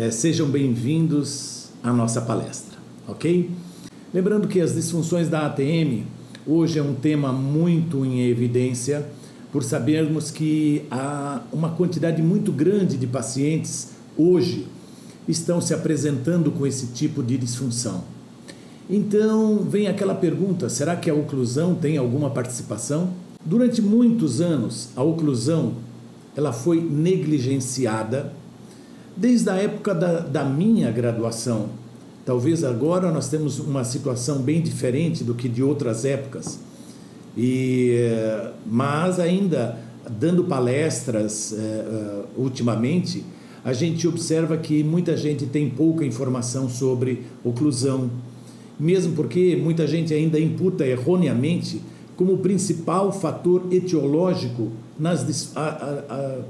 Sejam bem-vindos à nossa palestra, ok? Lembrando que as disfunções da ATM hoje é um tema muito em evidência, por sabermos que há uma quantidade muito grande de pacientes hoje estão se apresentando com esse tipo de disfunção. Então vem aquela pergunta, será que a oclusão tem alguma participação? Durante muitos anos a oclusão ela foi negligenciada desde a época da minha graduação. Talvez agora nós temos uma situação bem diferente do que de outras épocas. Mas ainda dando palestras ultimamente, a gente observa que muita gente tem pouca informação sobre oclusão, mesmo porque muita gente ainda imputa erroneamente como principal fator etiológico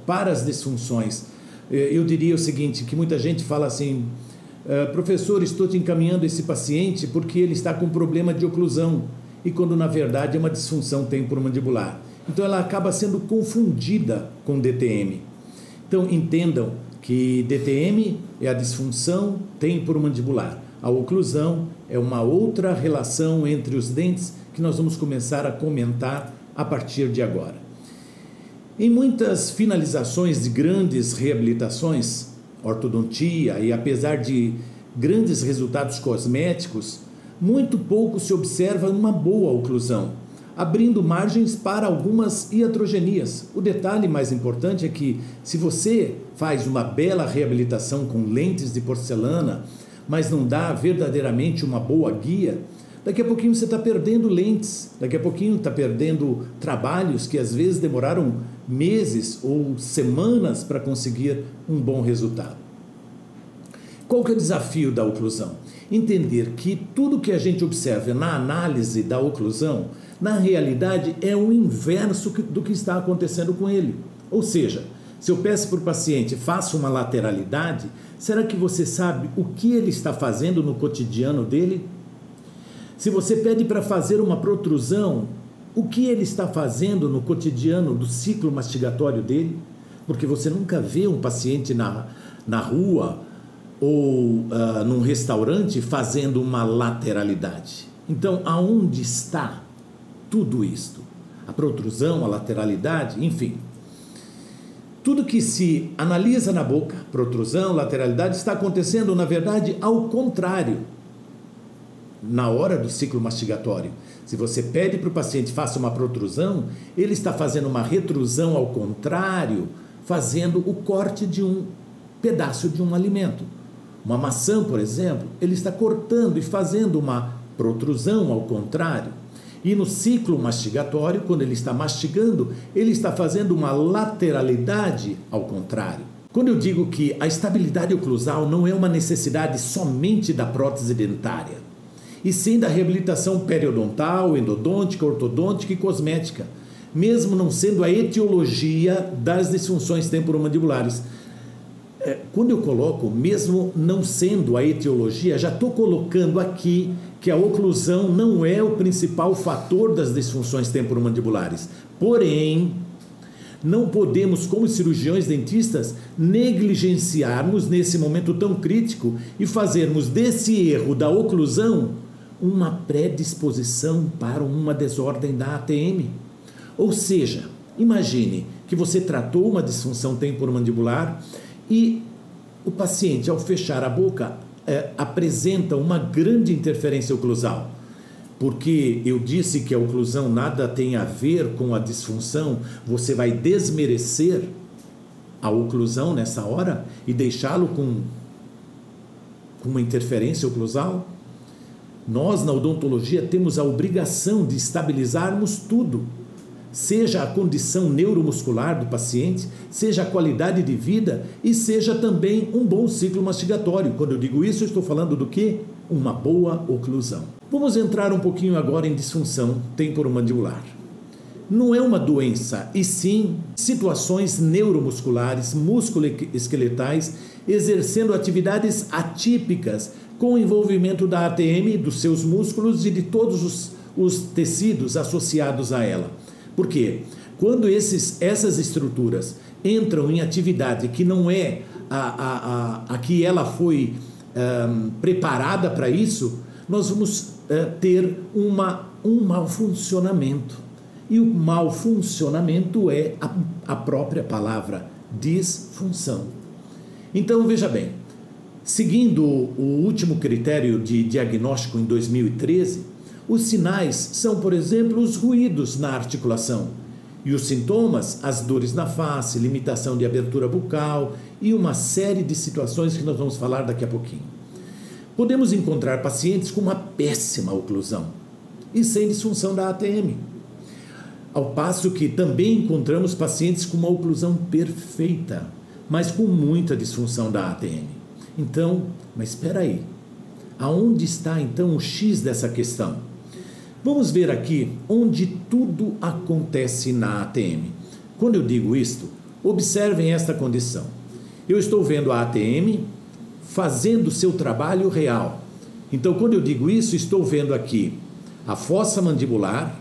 para as disfunções. Eu diria o seguinte, que muita gente fala assim, professor, estou te encaminhando esse paciente porque ele está com problema de oclusão, e quando na verdade é uma disfunção temporomandibular. Então ela acaba sendo confundida com DTM. Então entendam que DTM é a disfunção temporomandibular. A oclusão é uma outra relação entre os dentes que nós vamos começar a comentar a partir de agora. Em muitas finalizações de grandes reabilitações, ortodontia, e apesar de grandes resultados cosméticos, muito pouco se observa uma boa oclusão, abrindo margens para algumas iatrogenias. O detalhe mais importante é que, se você faz uma bela reabilitação com lentes de porcelana, mas não dá verdadeiramente uma boa guia, daqui a pouquinho você está perdendo lentes, daqui a pouquinho está perdendo trabalhos que às vezes demoraram meses ou semanas para conseguir um bom resultado. Qual que é o desafio da oclusão? Entender que tudo que a gente observa na análise da oclusão, na realidade é o inverso do que está acontecendo com ele. Ou seja, se eu peço para o paciente, faça uma lateralidade, será que você sabe o que ele está fazendo no cotidiano dele? Se você pede para fazer uma protrusão, o que ele está fazendo no cotidiano do ciclo mastigatório dele? Porque você nunca vê um paciente na rua ou num restaurante fazendo uma lateralidade. Então, aonde está tudo isto? A protrusão, a lateralidade, enfim. Tudo que se analisa na boca, protrusão, lateralidade, está acontecendo, na verdade, ao contrário, na hora do ciclo mastigatório. Se você pede para o paciente faça uma protrusão, ele está fazendo uma retrusão ao contrário, fazendo o corte de um pedaço de um alimento. Uma maçã, por exemplo, ele está cortando e fazendo uma protrusão ao contrário. E no ciclo mastigatório, quando ele está mastigando, ele está fazendo uma lateralidade ao contrário. Quando eu digo que a estabilidade oclusal não é uma necessidade somente da prótese dentária, e sim da reabilitação periodontal, endodôntica, ortodôntica e cosmética, mesmo não sendo a etiologia das disfunções temporomandibulares. Quando eu coloco, mesmo não sendo a etiologia, já estou colocando aqui que a oclusão não é o principal fator das disfunções temporomandibulares. Porém, não podemos, como cirurgiões dentistas, negligenciarmos nesse momento tão crítico e fazermos desse erro da oclusão uma predisposição para uma desordem da ATM. Ou seja, imagine que você tratou uma disfunção temporomandibular e o paciente, ao fechar a boca, apresenta uma grande interferência oclusal. Porque eu disse que a oclusão nada tem a ver com a disfunção, você vai desmerecer a oclusão nessa hora e deixá-lo com uma interferência oclusal? Nós, na odontologia, temos a obrigação de estabilizarmos tudo, seja a condição neuromuscular do paciente, seja a qualidade de vida e seja também um bom ciclo mastigatório. Quando eu digo isso, eu estou falando do quê? Uma boa oclusão. Vamos entrar um pouquinho agora em disfunção temporomandibular. Não é uma doença, e sim situações neuromusculares, musculoesqueletais, exercendo atividades atípicas com o envolvimento da ATM, dos seus músculos e de todos os tecidos associados a ela. Por quê? Quando essas estruturas entram em atividade que não é a que ela foi preparada para isso, nós vamos ter um mau funcionamento. E o mau funcionamento é a própria palavra disfunção. Então, veja bem, seguindo o último critério de diagnóstico em 2013, os sinais são, por exemplo, os ruídos na articulação e os sintomas, as dores na face, limitação de abertura bucal e uma série de situações que nós vamos falar daqui a pouquinho. Podemos encontrar pacientes com uma péssima oclusão e sem disfunção da ATM, ao passo que também encontramos pacientes com uma oclusão perfeita, mas com muita disfunção da ATM. Então, mas espera aí, aonde está então o X dessa questão? Vamos ver aqui onde tudo acontece na ATM. Quando eu digo isto, observem esta condição. Eu estou vendo a ATM fazendo seu trabalho real. Então, quando eu digo isso, estou vendo aqui a fossa mandibular,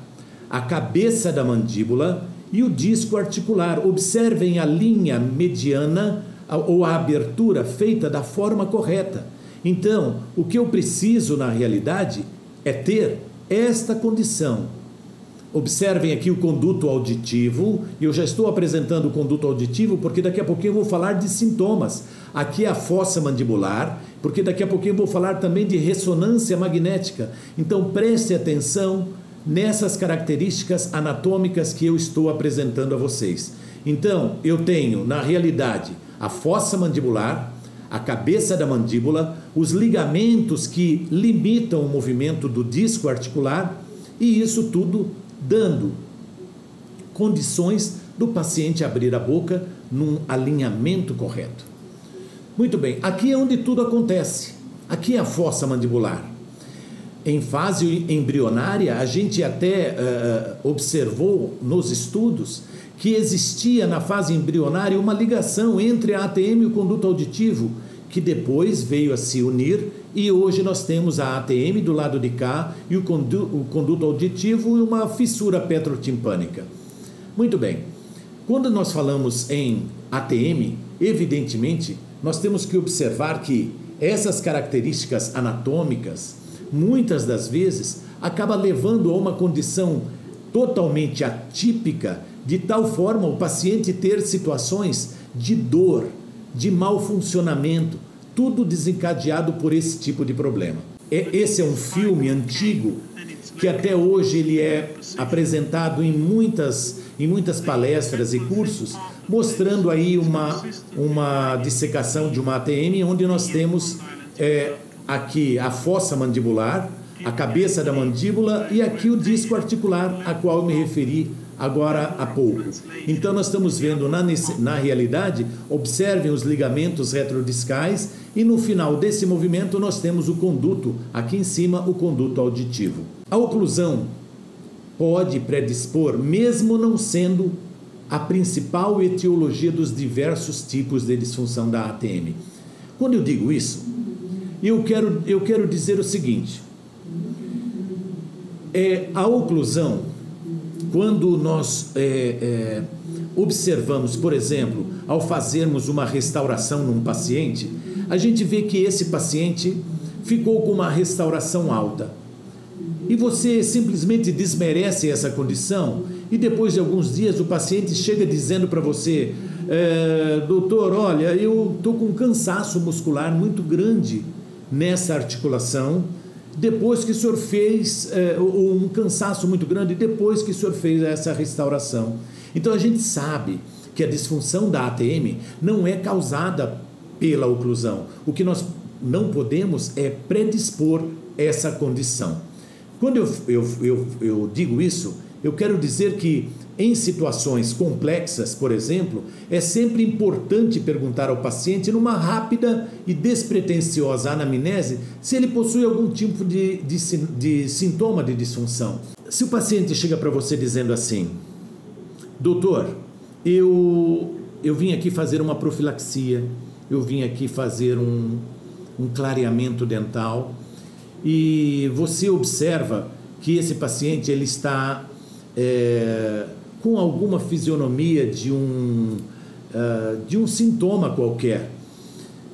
a cabeça da mandíbula e o disco articular. Observem a linha mediana ou a abertura feita da forma correta. Então, o que eu preciso na realidade é ter esta condição. Observem aqui o conduto auditivo, e eu já estou apresentando o conduto auditivo porque daqui a pouquinho eu vou falar de sintomas. Aqui é a fossa mandibular, porque daqui a pouquinho eu vou falar também de ressonância magnética. Então preste atenção nessas características anatômicas que eu estou apresentando a vocês. Então, eu tenho, na realidade, a fossa mandibular, a cabeça da mandíbula, os ligamentos que limitam o movimento do disco articular, e isso tudo dando condições do paciente abrir a boca num alinhamento correto. Muito bem, aqui é onde tudo acontece. Aqui é a fossa mandibular. Em fase embrionária, a gente até observou nos estudos que existia na fase embrionária uma ligação entre a ATM e o conduto auditivo, que depois veio a se unir, e hoje nós temos a ATM do lado de cá e o conduto auditivo e uma fissura petrotimpânica. Muito bem, quando nós falamos em ATM, evidentemente, nós temos que observar que essas características anatômicas, muitas das vezes, acaba levando a uma condição totalmente atípica, de tal forma o paciente ter situações de dor, de mau funcionamento, tudo desencadeado por esse tipo de problema. Esse é um filme antigo que até hoje ele é apresentado em muitas palestras e cursos, mostrando aí uma dissecação de uma ATM, onde nós temos aqui a fossa mandibular, a cabeça da mandíbula e aqui o disco articular, a qual eu me referi agora há pouco. Então nós estamos vendo na realidade, observem os ligamentos retrodiscais e no final desse movimento nós temos o conduto, aqui em cima o conduto auditivo. A oclusão pode predispor, mesmo não sendo a principal etiologia dos diversos tipos de disfunção da ATM. Quando eu digo isso, eu quero dizer o seguinte, a oclusão, quando nós observamos, por exemplo, ao fazermos uma restauração num paciente, a gente vê que esse paciente ficou com uma restauração alta. E você simplesmente desmerece essa condição e depois de alguns dias o paciente chega dizendo para você, doutor, olha, eu estou com um cansaço muscular muito grande nessa articulação, depois que o senhor fez um cansaço muito grande, depois que o senhor fez essa restauração. Então a gente sabe que a disfunção da ATM não é causada pela oclusão. O que nós não podemos é predispor essa condição. Quando eu digo isso, eu quero dizer que em situações complexas, por exemplo, é sempre importante perguntar ao paciente, numa rápida e despretensiosa anamnese, se ele possui algum tipo de sintoma de disfunção. Se o paciente chega para você dizendo assim, doutor, eu vim aqui fazer uma profilaxia, eu vim aqui fazer um clareamento dental, e você observa que esse paciente ele está com alguma fisionomia de um sintoma qualquer.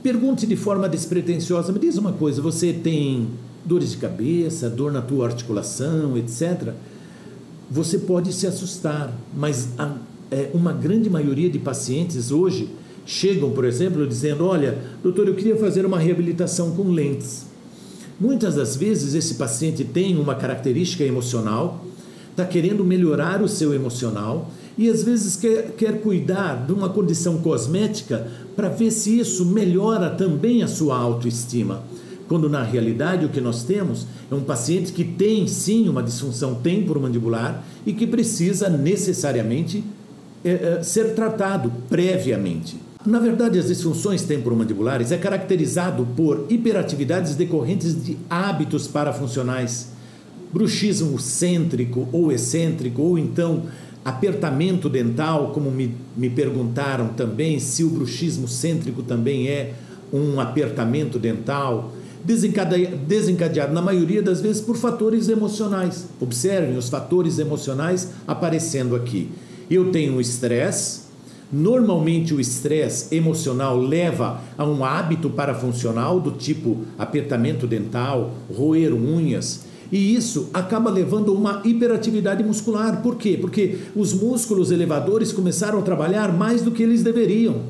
Pergunte de forma despretensiosa, me diz uma coisa, você tem dores de cabeça, dor na tua articulação, etc. Você pode se assustar, mas uma grande maioria de pacientes hoje chegam, por exemplo, dizendo, olha, doutor, eu queria fazer uma reabilitação com lentes. Muitas das vezes esse paciente tem uma característica emocional, está querendo melhorar o seu emocional e às vezes quer cuidar de uma condição cosmética para ver se isso melhora também a sua autoestima. Quando na realidade o que nós temos é um paciente que tem sim uma disfunção temporomandibular e que precisa necessariamente ser tratado previamente. Na verdade, as disfunções temporomandibulares é caracterizado por hiperatividades decorrentes de hábitos parafuncionais, bruxismo cêntrico ou excêntrico, ou então apertamento dental, como me perguntaram também, se o bruxismo cêntrico também é um apertamento dental, desencadeado na maioria das vezes por fatores emocionais. Observem os fatores emocionais aparecendo aqui. Eu tenho um estresse, normalmente o estresse emocional leva a um hábito parafuncional do tipo apertamento dental, roer unhas, e isso acaba levando a uma hiperatividade muscular. Por quê? Porque os músculos elevadores começaram a trabalhar mais do que eles deveriam.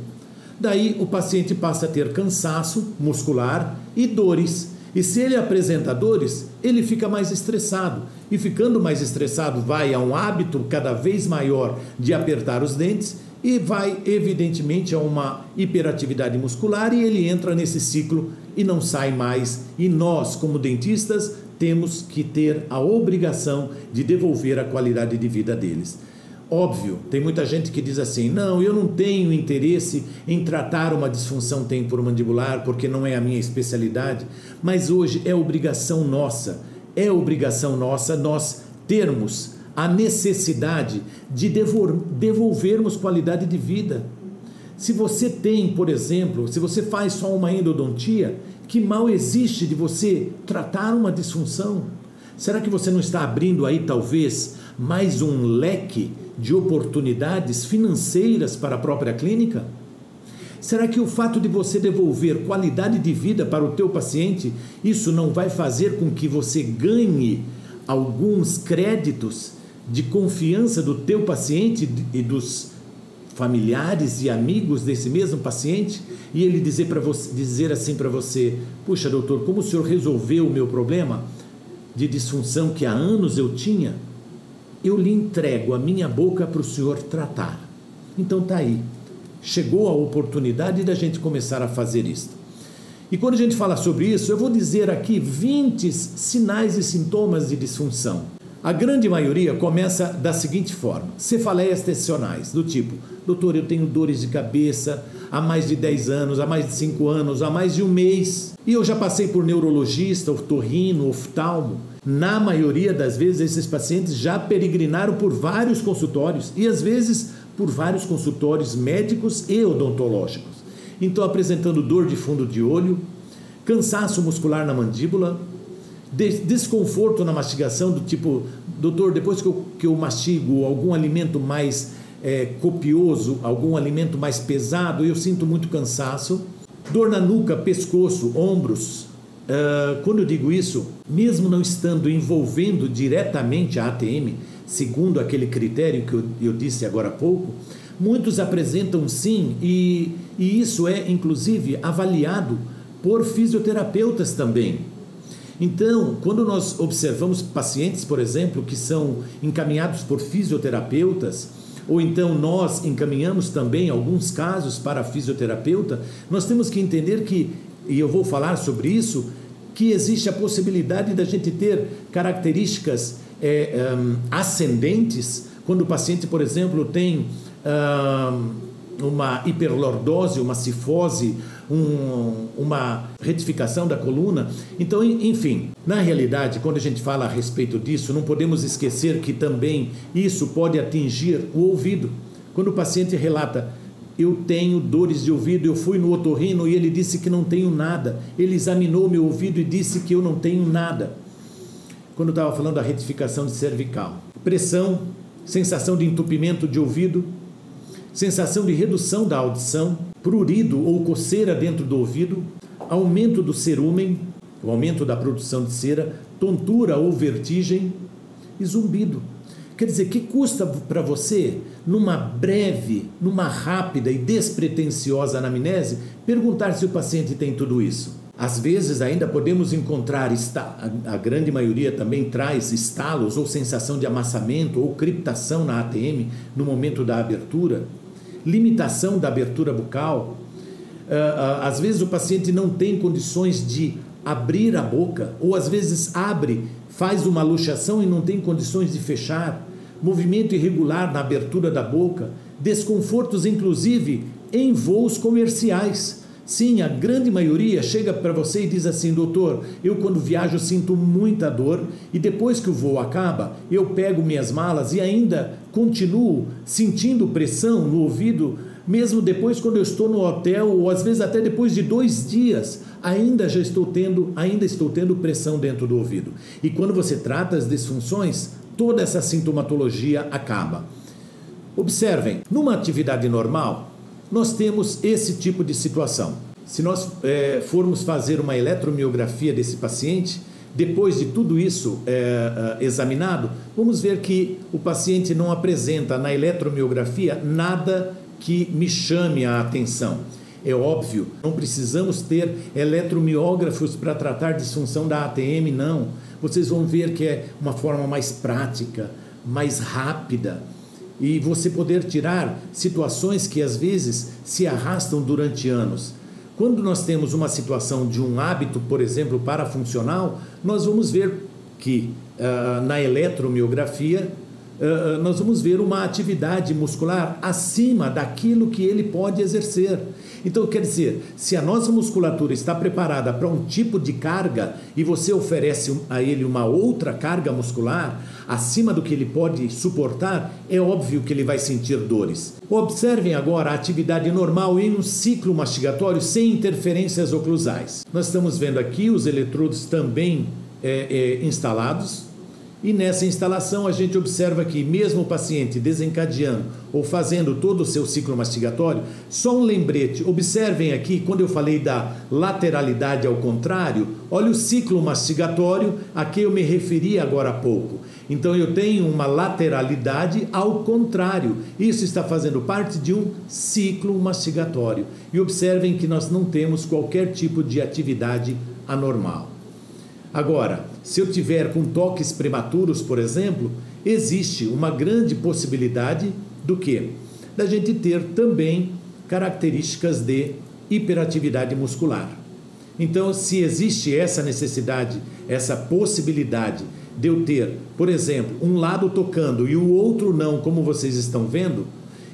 Daí o paciente passa a ter cansaço muscular e dores. E se ele apresenta dores, ele fica mais estressado. E ficando mais estressado, vai a um hábito cada vez maior de apertar os dentes e vai, evidentemente, a uma hiperatividade muscular e ele entra nesse ciclo e não sai mais. E nós, como dentistas, temos que ter a obrigação de devolver a qualidade de vida deles. Óbvio, tem muita gente que diz assim, não, eu não tenho interesse em tratar uma disfunção temporomandibular porque não é a minha especialidade, mas hoje é obrigação nossa nós termos a necessidade de devolvermos qualidade de vida. Se você tem, por exemplo, se você faz só uma endodontia, que mal existe de você tratar uma disfunção? Será que você não está abrindo aí talvez mais um leque de oportunidades financeiras para a própria clínica? Será que o fato de você devolver qualidade de vida para o teu paciente, isso não vai fazer com que você ganhe alguns créditos de confiança do teu paciente e dos familiares e amigos desse mesmo paciente, e ele dizer assim para você, puxa doutor, como o senhor resolveu o meu problema de disfunção que há anos eu tinha? Eu lhe entrego a minha boca para o senhor tratar. Então tá aí, chegou a oportunidade da gente começar a fazer isso. E quando a gente fala sobre isso, eu vou dizer aqui 20 sinais e sintomas de disfunção. A grande maioria começa da seguinte forma, cefaleias tensionais, do tipo, doutor, eu tenho dores de cabeça há mais de 10 anos, há mais de 5 anos, há mais de um mês, e eu já passei por neurologista, otorrino, oftalmo. Na maioria das vezes, esses pacientes já peregrinaram por vários consultórios, e às vezes por vários consultórios médicos e odontológicos. Então, apresentando dor de fundo de olho, cansaço muscular na mandíbula, desconforto na mastigação, do tipo, doutor, depois que eu mastigo algum alimento mais copioso, algum alimento mais pesado, eu sinto muito cansaço, dor na nuca, pescoço, ombros. Quando eu digo isso, mesmo não estando envolvendo diretamente a ATM, segundo aquele critério que eu disse agora há pouco, muitos apresentam sim, e isso é inclusive avaliado por fisioterapeutas também. Então, quando nós observamos pacientes, por exemplo, que são encaminhados por fisioterapeutas, ou então nós encaminhamos também alguns casos para fisioterapeuta, nós temos que entender que, e eu vou falar sobre isso, que existe a possibilidade da gente ter características ascendentes, quando o paciente, por exemplo, tem uma hiperlordose, uma cifose, uma retificação da coluna. Então, enfim, na realidade, quando a gente fala a respeito disso, não podemos esquecer que também isso pode atingir o ouvido. Quando o paciente relata, eu tenho dores de ouvido, eu fui no otorrino e ele disse que não tenho nada, ele examinou meu ouvido e disse que eu não tenho nada. Quando eu estava falando da retificação de cervical, pressão, sensação de entupimento de ouvido, sensação de redução da audição, prurido ou coceira dentro do ouvido, aumento do cerúmen, o aumento da produção de cera, tontura ou vertigem e zumbido. Quer dizer, que custa para você, numa breve, numa rápida e despretensiosa anamnese, perguntar se o paciente tem tudo isso? Às vezes ainda podemos encontrar, a grande maioria também traz estalos ou sensação de amassamento ou criptação na ATM no momento da abertura, limitação da abertura bucal. Às vezes o paciente não tem condições de abrir a boca, ou às vezes abre, faz uma luxação e não tem condições de fechar, movimento irregular na abertura da boca, desconfortos inclusive em voos comerciais. Sim, a grande maioria chega para você e diz assim: doutor, eu quando viajo sinto muita dor e depois que o voo acaba, eu pego minhas malas e ainda continuo sentindo pressão no ouvido, mesmo depois quando eu estou no hotel, ou às vezes até depois de 2 dias, ainda estou tendo pressão dentro do ouvido. E quando você trata as disfunções, toda essa sintomatologia acaba. Observem, numa atividade normal, nós temos esse tipo de situação. Se nós formos fazer uma eletromiografia desse paciente, depois de tudo isso examinado, vamos ver que o paciente não apresenta na eletromiografia nada que me chame a atenção. É óbvio, não precisamos ter eletromiógrafos para tratar disfunção da ATM, não. Vocês vão ver que é uma forma mais prática, mais rápida, e você poder tirar situações que às vezes se arrastam durante anos. Quando nós temos uma situação de um hábito, por exemplo, parafuncional, nós vamos ver que na eletromiografia nós vamos ver uma atividade muscular acima daquilo que ele pode exercer. Então, quer dizer, se a nossa musculatura está preparada para um tipo de carga e você oferece a ele uma outra carga muscular acima do que ele pode suportar, é óbvio que ele vai sentir dores. Observem agora a atividade normal em um ciclo mastigatório sem interferências oclusais. Nós estamos vendo aqui os eletrodos também instalados. E nessa instalação a gente observa que mesmo o paciente desencadeando ou fazendo todo o seu ciclo mastigatório, só um lembrete, observem aqui quando eu falei da lateralidade ao contrário, olha o ciclo mastigatório a que eu me referi agora há pouco. Então eu tenho uma lateralidade ao contrário, isso está fazendo parte de um ciclo mastigatório. E observem que nós não temos qualquer tipo de atividade anormal. Agora, se eu tiver com toques prematuros, por exemplo, existe uma grande possibilidade do quê? Da gente ter também características de hiperatividade muscular. Então, se existe essa necessidade, essa possibilidade de eu ter, por exemplo, um lado tocando e o outro não, como vocês estão vendo,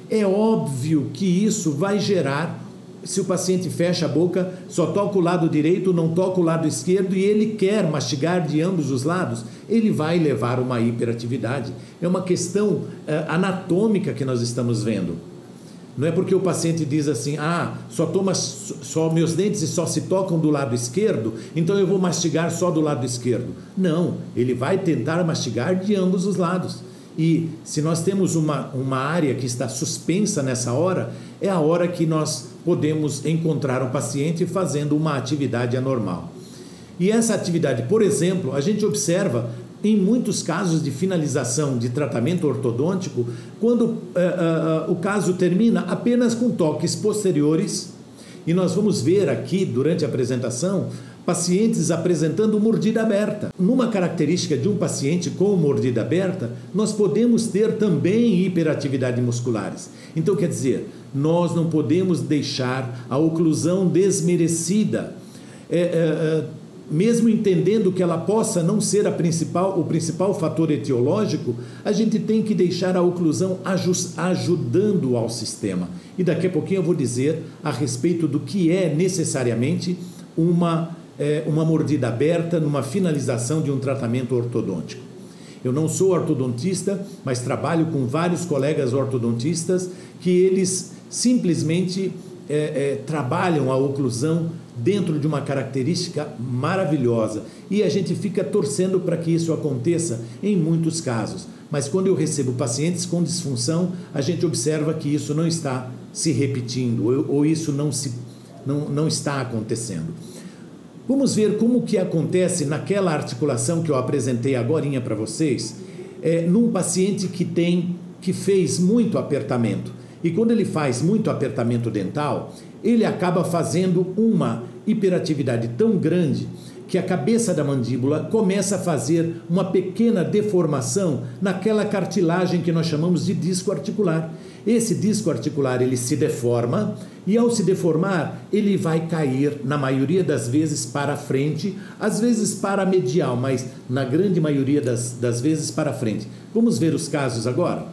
é óbvio que isso vai gerar. Se o paciente fecha a boca, só toca o lado direito, não toca o lado esquerdo e ele quer mastigar de ambos os lados, ele vai levar uma hiperatividade. É uma questão anatômica que nós estamos vendo. Não é porque o paciente diz assim, só meus dentes só se tocam do lado esquerdo, então eu vou mastigar só do lado esquerdo. Não, ele vai tentar mastigar de ambos os lados. E se nós temos uma área que está suspensa nessa hora, é a hora que nós podemos encontrar o paciente fazendo uma atividade anormal. E essa atividade, por exemplo, a gente observa em muitos casos de finalização de tratamento ortodôntico, quando o caso termina apenas com toques posteriores, e nós vamos ver aqui durante a apresentação pacientes apresentando mordida aberta. Numa característica de um paciente com mordida aberta, nós podemos ter também hiperatividade musculares. Então, quer dizer, nós não podemos deixar a oclusão desmerecida, mesmo entendendo que ela possa não ser o principal fator etiológico, a gente tem que deixar a oclusão ajudando ao sistema. E daqui a pouquinho eu vou dizer a respeito do que é necessariamente uma mordida aberta numa finalização de um tratamento ortodôntico. Eu não sou ortodontista, mas trabalho com vários colegas ortodontistas que eles simplesmente trabalham a oclusão dentro de uma característica maravilhosa e a gente fica torcendo para que isso aconteça em muitos casos. Mas quando eu recebo pacientes com disfunção, a gente observa que isso não está se repetindo, ou isso não está acontecendo. Vamos ver como que acontece naquela articulação que eu apresentei agorinha para vocês, num paciente que fez muito apertamento. E quando ele faz muito apertamento dental, ele acaba fazendo uma hiperatividade tão grande que a cabeça da mandíbula começa a fazer uma pequena deformação naquela cartilagem que nós chamamos de disco articular. Esse disco articular, ele se deforma e ao se deformar, ele vai cair, na maioria das vezes, para frente, às vezes para a medial, mas na grande maioria das vezes para frente. Vamos ver os casos agora?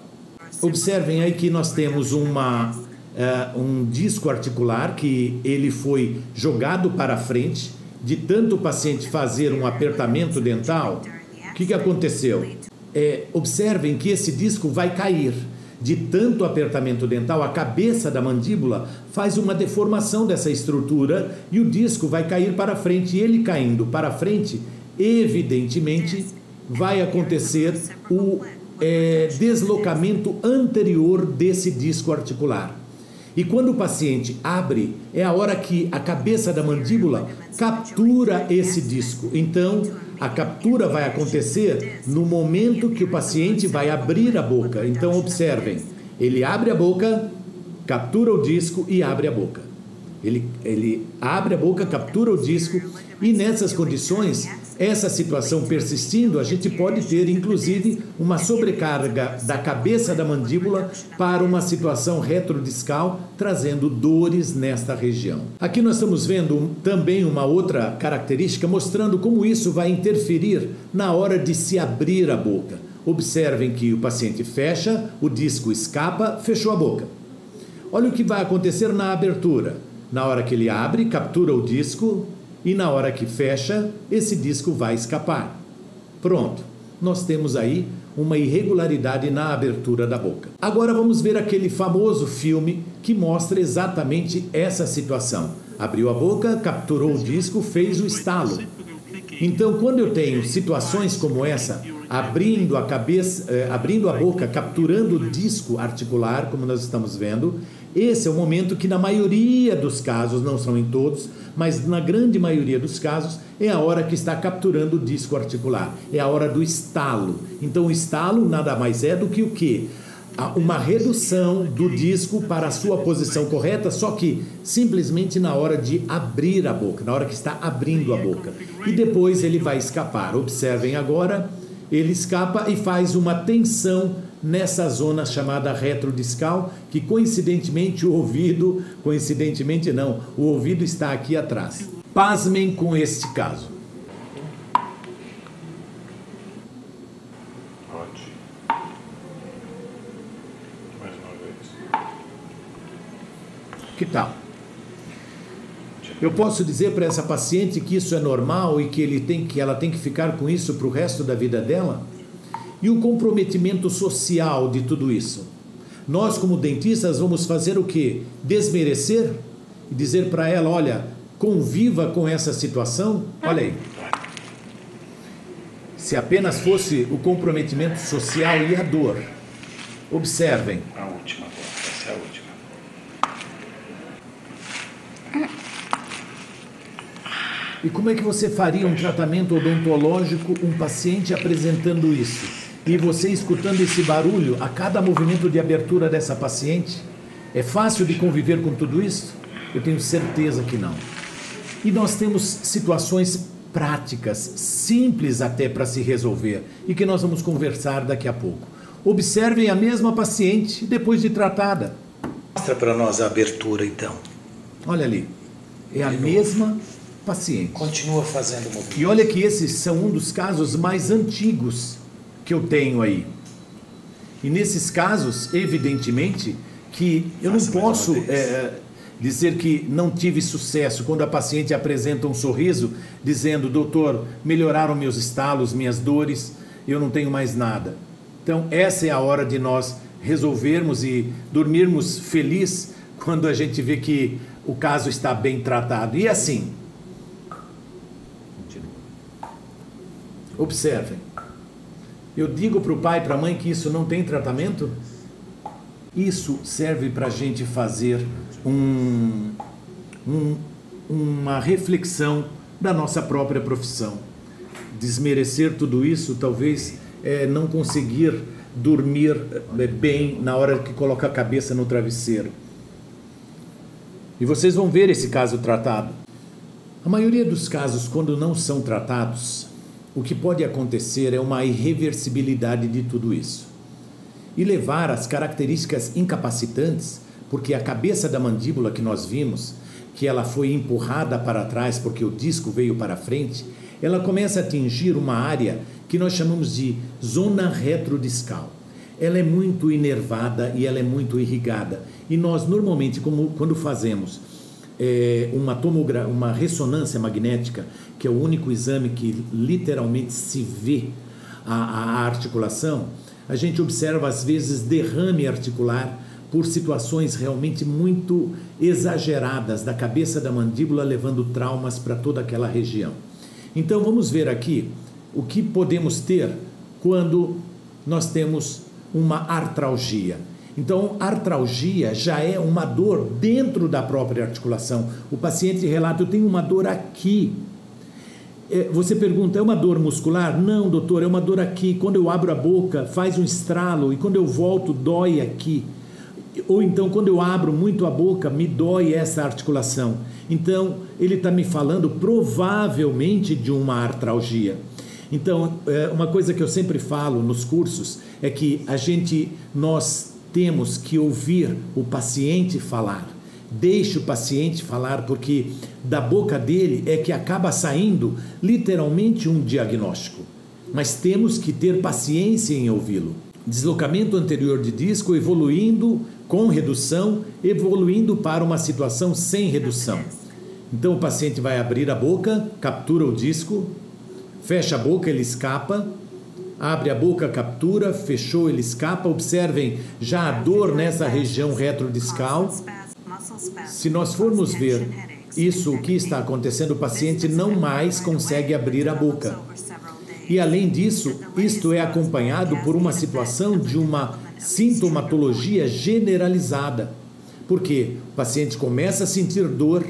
Observem aí que nós temos um disco articular que ele foi jogado para frente, de tanto o paciente fazer um apertamento dental. O que aconteceu? Observem que esse disco vai cair. De tanto apertamento dental, a cabeça da mandíbula faz uma deformação dessa estrutura e o disco vai cair para frente. E ele caindo para frente, evidentemente, vai acontecer o deslocamento anterior desse disco articular. E quando o paciente abre, é a hora que a cabeça da mandíbula captura esse disco. Então, a captura vai acontecer no momento que o paciente vai abrir a boca. Então, observem, ele abre a boca, captura o disco e abre a boca. Ele abre a boca, captura o disco e nessas condições, essa situação persistindo, a gente pode ter inclusive uma sobrecarga da cabeça da mandíbula para uma situação retrodiscal, trazendo dores nesta região. Aqui nós estamos vendo também uma outra característica mostrando como isso vai interferir na hora de se abrir a boca. Observem que o paciente fecha, o disco escapa, fechou a boca. Olha o que vai acontecer na abertura. Na hora que ele abre, captura o disco e na hora que fecha, esse disco vai escapar. Pronto, nós temos aí uma irregularidade na abertura da boca. Agora vamos ver aquele famoso filme que mostra exatamente essa situação. Abriu a boca, capturou o disco, fez o estalo. Então, quando eu tenho situações como essa, abrindo a cabeça, abrindo a boca, capturando o disco articular, como nós estamos vendo, esse é o momento que na maioria dos casos, não são em todos, mas na grande maioria dos casos, é a hora que está capturando o disco articular. É a hora do estalo. Então o estalo nada mais é do que o quê? Uma redução do disco para a sua posição correta, só que simplesmente na hora de abrir a boca, na hora que está abrindo a boca. E depois ele vai escapar. Observem agora, ele escapa e faz uma tensão nessa zona chamada retrodiscal, que coincidentemente o ouvido está aqui atrás. Pasmem com este caso. Ótimo. Mais uma vez. Que tal? Eu posso dizer para essa paciente que isso é normal e que ela tem que ficar com isso para o resto da vida dela? E o comprometimento social de tudo isso? Nós, como dentistas, vamos fazer o quê? Desmerecer? E dizer para ela, olha, conviva com essa situação? Olha aí. Se apenas fosse o comprometimento social e a dor. Observem. A última agora, essa é a última. E como é que você faria um tratamento odontológico, um paciente apresentando isso? E você escutando esse barulho a cada movimento de abertura dessa paciente? É fácil de conviver com tudo isso? Eu tenho certeza que não. E nós temos situações práticas, simples até para se resolver, e que nós vamos conversar daqui a pouco. Observem a mesma paciente depois de tratada. Mostra para nós a abertura, então. Olha ali, é a mesma paciente. Continua fazendo movimento. E olha que esses são um dos casos mais antigos que eu tenho aí. E nesses casos, evidentemente, que eu não posso dizer que não tive sucesso quando a paciente apresenta um sorriso dizendo, doutor, melhoraram meus estalos, minhas dores, eu não tenho mais nada. Então, essa é a hora de nós resolvermos e dormirmos feliz quando a gente vê que o caso está bem tratado. E assim, observem. Eu digo para o pai e para a mãe que isso não tem tratamento? Isso serve para a gente fazer uma reflexão da nossa própria profissão. Desmerecer tudo isso, talvez não conseguir dormir bem na hora que coloca a cabeça no travesseiro. E vocês vão ver esse caso tratado. A maioria dos casos, quando não são tratados, o que pode acontecer é uma irreversibilidade de tudo isso. E levar as características incapacitantes, porque a cabeça da mandíbula que nós vimos, que ela foi empurrada para trás porque o disco veio para frente, ela começa a atingir uma área que nós chamamos de zona retrodiscal. Ela é muito inervada e ela é muito irrigada. E nós normalmente, quando fazemos uma ressonância magnética, que é o único exame que literalmente se vê a articulação, a gente observa às vezes derrame articular por situações realmente muito exageradas da cabeça da mandíbula, levando traumas para toda aquela região. Então vamos ver aqui o que podemos ter quando nós temos uma artralgia. Então, artralgia já é uma dor dentro da própria articulação. O paciente relata: eu tenho uma dor aqui. Você pergunta: é uma dor muscular? Não, doutor, é uma dor aqui. Quando eu abro a boca, faz um estralo, e quando eu volto, dói aqui. Ou então, quando eu abro muito a boca, me dói essa articulação. Então, ele está me falando provavelmente de uma artralgia. Então, uma coisa que eu sempre falo nos cursos é que nós temos que ouvir o paciente falar. Deixe o paciente falar, porque da boca dele é que acaba saindo literalmente um diagnóstico. Mas temos que ter paciência em ouvi-lo. Deslocamento anterior de disco evoluindo com redução, evoluindo para uma situação sem redução. Então o paciente vai abrir a boca, captura o disco, fecha a boca, ele escapa, abre a boca, captura, fechou, ele escapa. Observem já a dor nessa região retrodiscal. Se nós formos ver isso, o que está acontecendo, o paciente não mais consegue abrir a boca. E além disso, isto é acompanhado por uma situação de uma sintomatologia generalizada. Porque o paciente começa a sentir dor,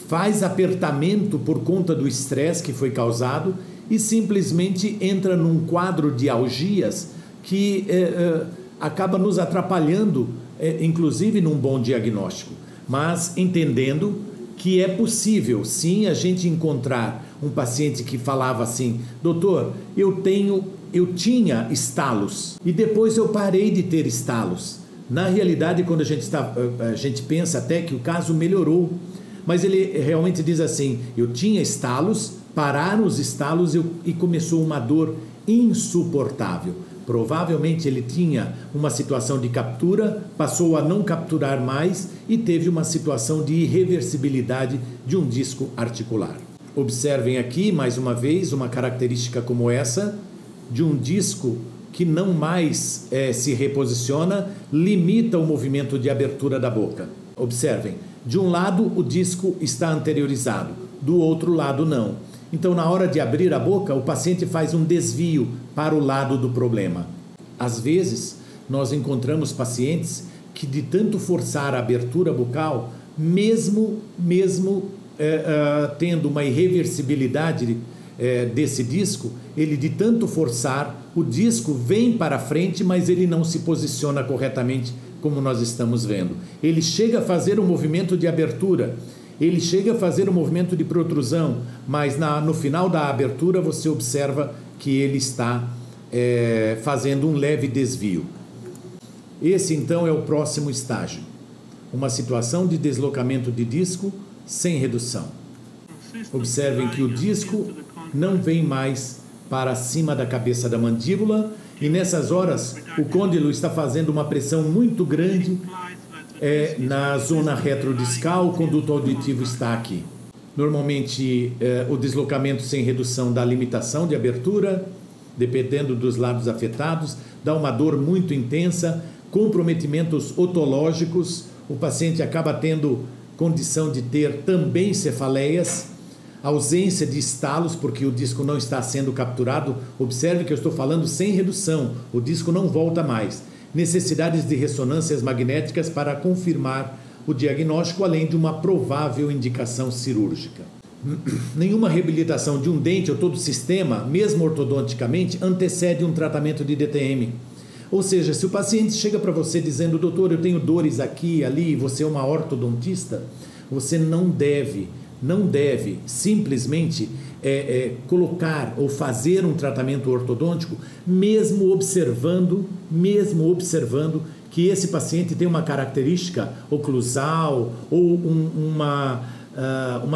faz apertamento por conta do estresse que foi causado e simplesmente entra num quadro de algias que acaba nos atrapalhando, inclusive num bom diagnóstico. Mas entendendo que é possível, sim, a gente encontrar um paciente que falava assim: doutor, eu tinha estalos e depois eu parei de ter estalos. Na realidade, quando a gente pensa até que o caso melhorou, mas ele realmente diz assim: eu tinha estalos, pararam os estalos e começou uma dor insuportável. Provavelmente ele tinha uma situação de captura, passou a não capturar mais e teve uma situação de irreversibilidade de um disco articular. Observem aqui, mais uma vez, uma característica como essa, de um disco que não mais se reposiciona, limita o movimento de abertura da boca. Observem, de um lado o disco está anteriorizado, do outro lado não. Então, na hora de abrir a boca, o paciente faz um desvio para o lado do problema. Às vezes, nós encontramos pacientes que, de tanto forçar a abertura bucal, mesmo tendo uma irreversibilidade desse disco, ele de tanto forçar, o disco vem para frente, mas ele não se posiciona corretamente, como nós estamos vendo. Ele chega a fazer um movimento de abertura, ele chega a fazer um movimento de protrusão, mas no final da abertura você observa que ele está fazendo um leve desvio. Esse então é o próximo estágio, uma situação de deslocamento de disco sem redução. Observem que o disco não vem mais para cima da cabeça da mandíbula e nessas horas o côndilo está fazendo uma pressão muito grande na zona retrodiscal, o conduto auditivo está aqui. Normalmente o deslocamento sem redução dá limitação de abertura, dependendo dos lados afetados, dá uma dor muito intensa, comprometimentos otológicos, o paciente acaba tendo condição de ter também cefaleias, ausência de estalos, porque o disco não está sendo capturado. Observe que eu estou falando sem redução, o disco não volta mais. necessidades de ressonâncias magnéticas para confirmar o diagnóstico, além de uma provável indicação cirúrgica. Nenhuma reabilitação de um dente ou todo o sistema, mesmo ortodonticamente, antecede um tratamento de DTM. Ou seja, se o paciente chega para você dizendo, doutor, eu tenho dores aqui e ali, você é uma ortodontista, você não deve simplesmente colocar ou fazer um tratamento ortodôntico, mesmo observando que esse paciente tem uma característica oclusal ou uma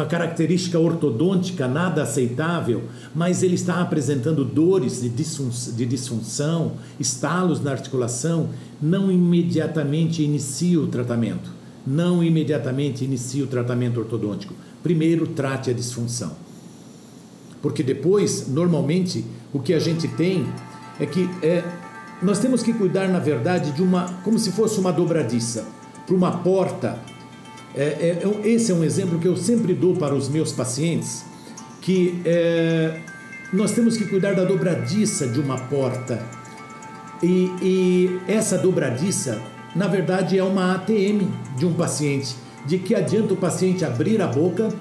característica ortodôntica nada aceitável, mas ele está apresentando dores de disfunção, estalos na articulação, não imediatamente inicie o tratamento. Não imediatamente inicie o tratamento ortodôntico. Primeiro trate a disfunção. Porque depois, normalmente, o que a gente tem é que nós temos que cuidar, na verdade, como se fosse uma dobradiça, para uma porta. Esse é um exemplo que eu sempre dou para os meus pacientes, que nós temos que cuidar da dobradiça de uma porta. E essa dobradiça, na verdade, é uma ATM de um paciente. De que adianta o paciente abrir a boca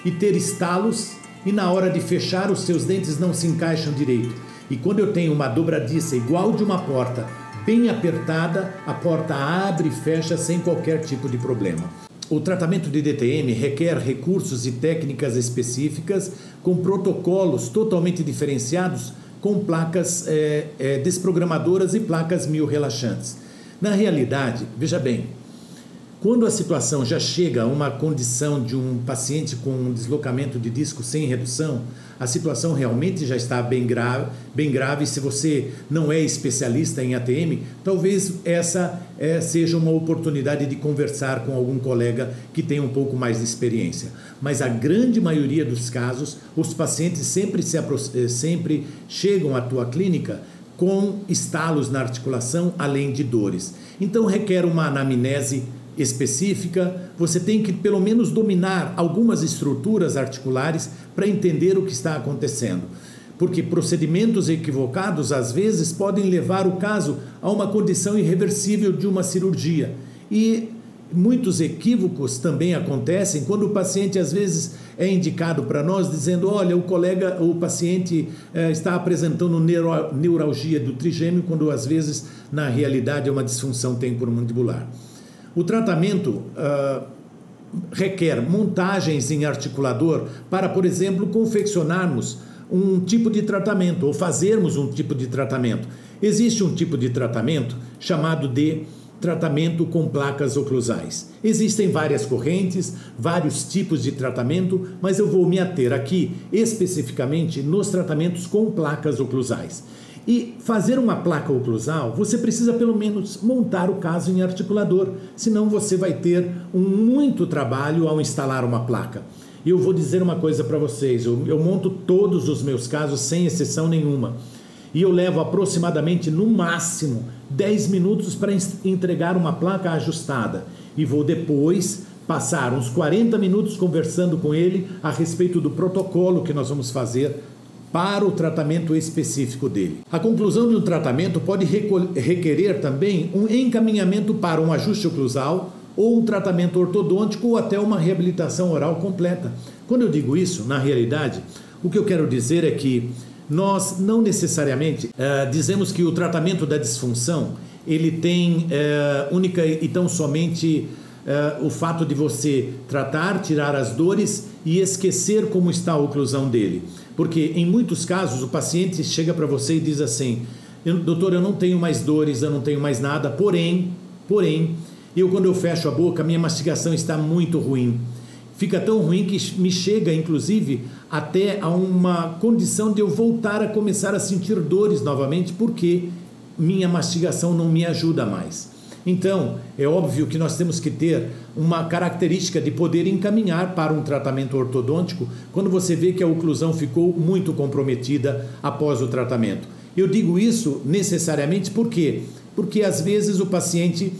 e ter estalos e na hora de fechar os seus dentes não se encaixam direito. E quando eu tenho uma dobradiça igual de uma porta bem apertada, a porta abre e fecha sem qualquer tipo de problema. O tratamento de DTM requer recursos e técnicas específicas com protocolos totalmente diferenciados, com placas desprogramadoras e placas miorrelaxantes. Na realidade, veja bem, quando a situação já chega a uma condição de um paciente com um deslocamento de disco sem redução, a situação realmente já está bem grave. Se você não é especialista em ATM, talvez essa seja uma oportunidade de conversar com algum colega que tenha um pouco mais de experiência. Mas a grande maioria dos casos, os pacientes sempre chegam à tua clínica com estalos na articulação, além de dores. Então requer uma anamnese específica, você tem que pelo menos dominar algumas estruturas articulares para entender o que está acontecendo. Porque procedimentos equivocados às vezes podem levar o caso a uma condição irreversível de uma cirurgia. E muitos equívocos também acontecem quando o paciente às vezes é indicado para nós dizendo, olha, o paciente está apresentando neuralgia do trigêmeo, quando às vezes na realidade é uma disfunção temporomandibular. O tratamento requer montagens em articulador para, por exemplo, confeccionarmos um tipo de tratamento ou fazermos um tipo de tratamento. Existe um tipo de tratamento chamado de tratamento com placas oclusais. Existem várias correntes, vários tipos de tratamento, mas eu vou me ater aqui especificamente nos tratamentos com placas oclusais. E fazer uma placa oclusal, você precisa pelo menos montar o caso em articulador, senão você vai ter muito trabalho ao instalar uma placa. E eu vou dizer uma coisa para vocês, eu monto todos os meus casos sem exceção nenhuma. E eu levo aproximadamente, no máximo, 10 minutos para entregar uma placa ajustada. E vou depois passar uns 40 minutos conversando com ele a respeito do protocolo que nós vamos fazer para o tratamento específico dele. A conclusão de um tratamento pode requerer também um encaminhamento para um ajuste oclusal ou um tratamento ortodôntico ou até uma reabilitação oral completa. Quando eu digo isso, na realidade, o que eu quero dizer é que nós não necessariamente dizemos que o tratamento da disfunção ele tem única e tão somente o fato de você tratar, tirar as dores e esquecer como está a oclusão dele. Porque em muitos casos o paciente chega para você e diz assim, doutor, eu não tenho mais dores, eu não tenho mais nada, porém, quando eu fecho a boca, minha mastigação está muito ruim. Fica tão ruim que me chega, inclusive, até a uma condição de eu voltar a começar a sentir dores novamente, porque minha mastigação não me ajuda mais. Então, é óbvio que nós temos que ter uma característica de poder encaminhar para um tratamento ortodôntico quando você vê que a oclusão ficou muito comprometida após o tratamento. Eu digo isso necessariamente porque às vezes o paciente,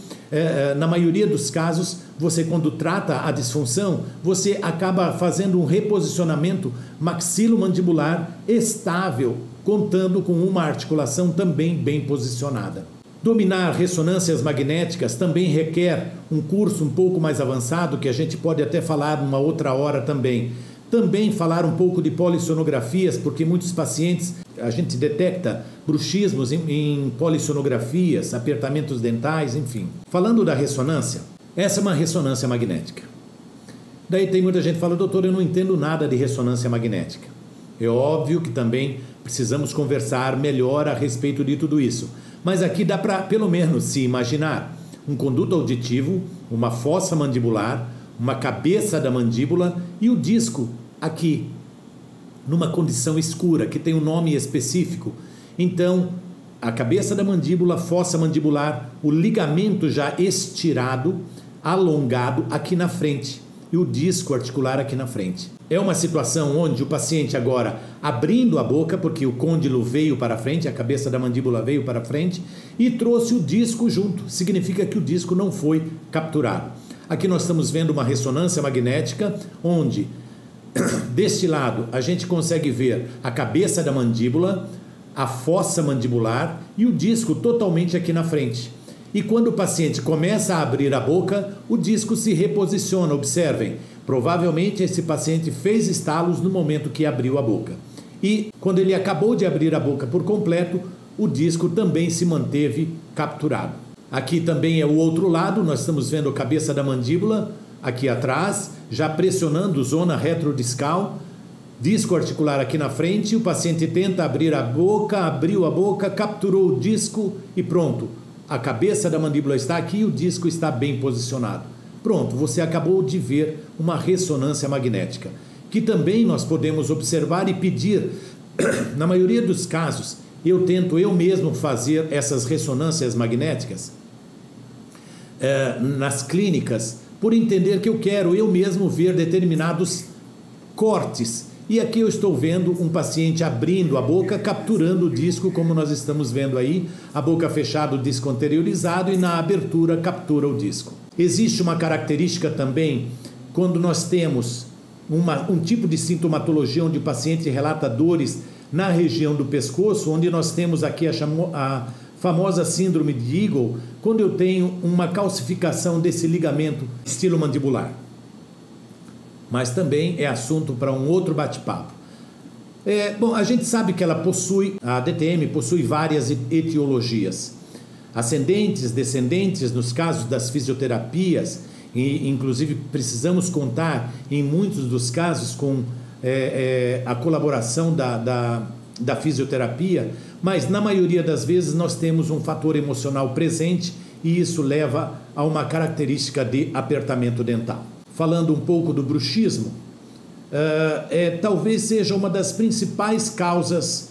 na maioria dos casos, você quando trata a disfunção, você acaba fazendo um reposicionamento maxilomandibular estável, contando com uma articulação também bem posicionada. Dominar ressonâncias magnéticas também requer um curso um pouco mais avançado, que a gente pode até falar numa outra hora também. Também falar um pouco de polissonografias, porque muitos pacientes, a gente detecta bruxismos em polissonografias, apertamentos dentais, enfim. Falando da ressonância, essa é uma ressonância magnética. Daí tem muita gente que fala, doutor, eu não entendo nada de ressonância magnética. É óbvio que também precisamos conversar melhor a respeito de tudo isso. Mas aqui dá para, pelo menos, se imaginar um conduto auditivo, uma fossa mandibular, uma cabeça da mandíbula e o disco aqui, numa condição escura, que tem um nome específico. Então, a cabeça da mandíbula, fossa mandibular, o ligamento já estirado, alongado aqui na frente e o disco articular aqui na frente. É uma situação onde o paciente agora abrindo a boca, porque o côndilo veio para frente, a cabeça da mandíbula veio para frente e trouxe o disco junto, significa que o disco não foi capturado. Aqui nós estamos vendo uma ressonância magnética, onde deste lado a gente consegue ver a cabeça da mandíbula, a fossa mandibular e o disco totalmente aqui na frente. E quando o paciente começa a abrir a boca, o disco se reposiciona, observem. Provavelmente esse paciente fez estalos no momento que abriu a boca. E quando ele acabou de abrir a boca por completo, o disco também se manteve capturado. Aqui também é o outro lado, nós estamos vendo a cabeça da mandíbula, aqui atrás, já pressionando zona retrodiscal, disco articular aqui na frente, o paciente tenta abrir a boca, abriu a boca, capturou o disco e pronto. A cabeça da mandíbula está aqui e o disco está bem posicionado. Pronto, você acabou de ver uma ressonância magnética, que também nós podemos observar e pedir. Na maioria dos casos, eu tento eu mesmo fazer essas ressonâncias magnéticas nas clínicas, por entender que eu quero eu mesmo ver determinados cortes. E aqui eu estou vendo um paciente abrindo a boca, capturando o disco, como nós estamos vendo aí, a boca fechada, o disco anteriorizado, e na abertura captura o disco. Existe uma característica também, quando nós temos um tipo de sintomatologia onde o paciente relata dores na região do pescoço, onde nós temos aqui a famosa síndrome de Eagle, quando eu tenho uma calcificação desse ligamento estilomandibular. Mas também é assunto para um outro bate-papo. Bom, a gente sabe que a DTM possui várias etiologias, ascendentes, descendentes, nos casos das fisioterapias, e inclusive precisamos contar em muitos dos casos com a colaboração da fisioterapia, mas na maioria das vezes nós temos um fator emocional presente e isso leva a uma característica de apertamento dental. Falando um pouco do bruxismo, talvez seja uma das principais causas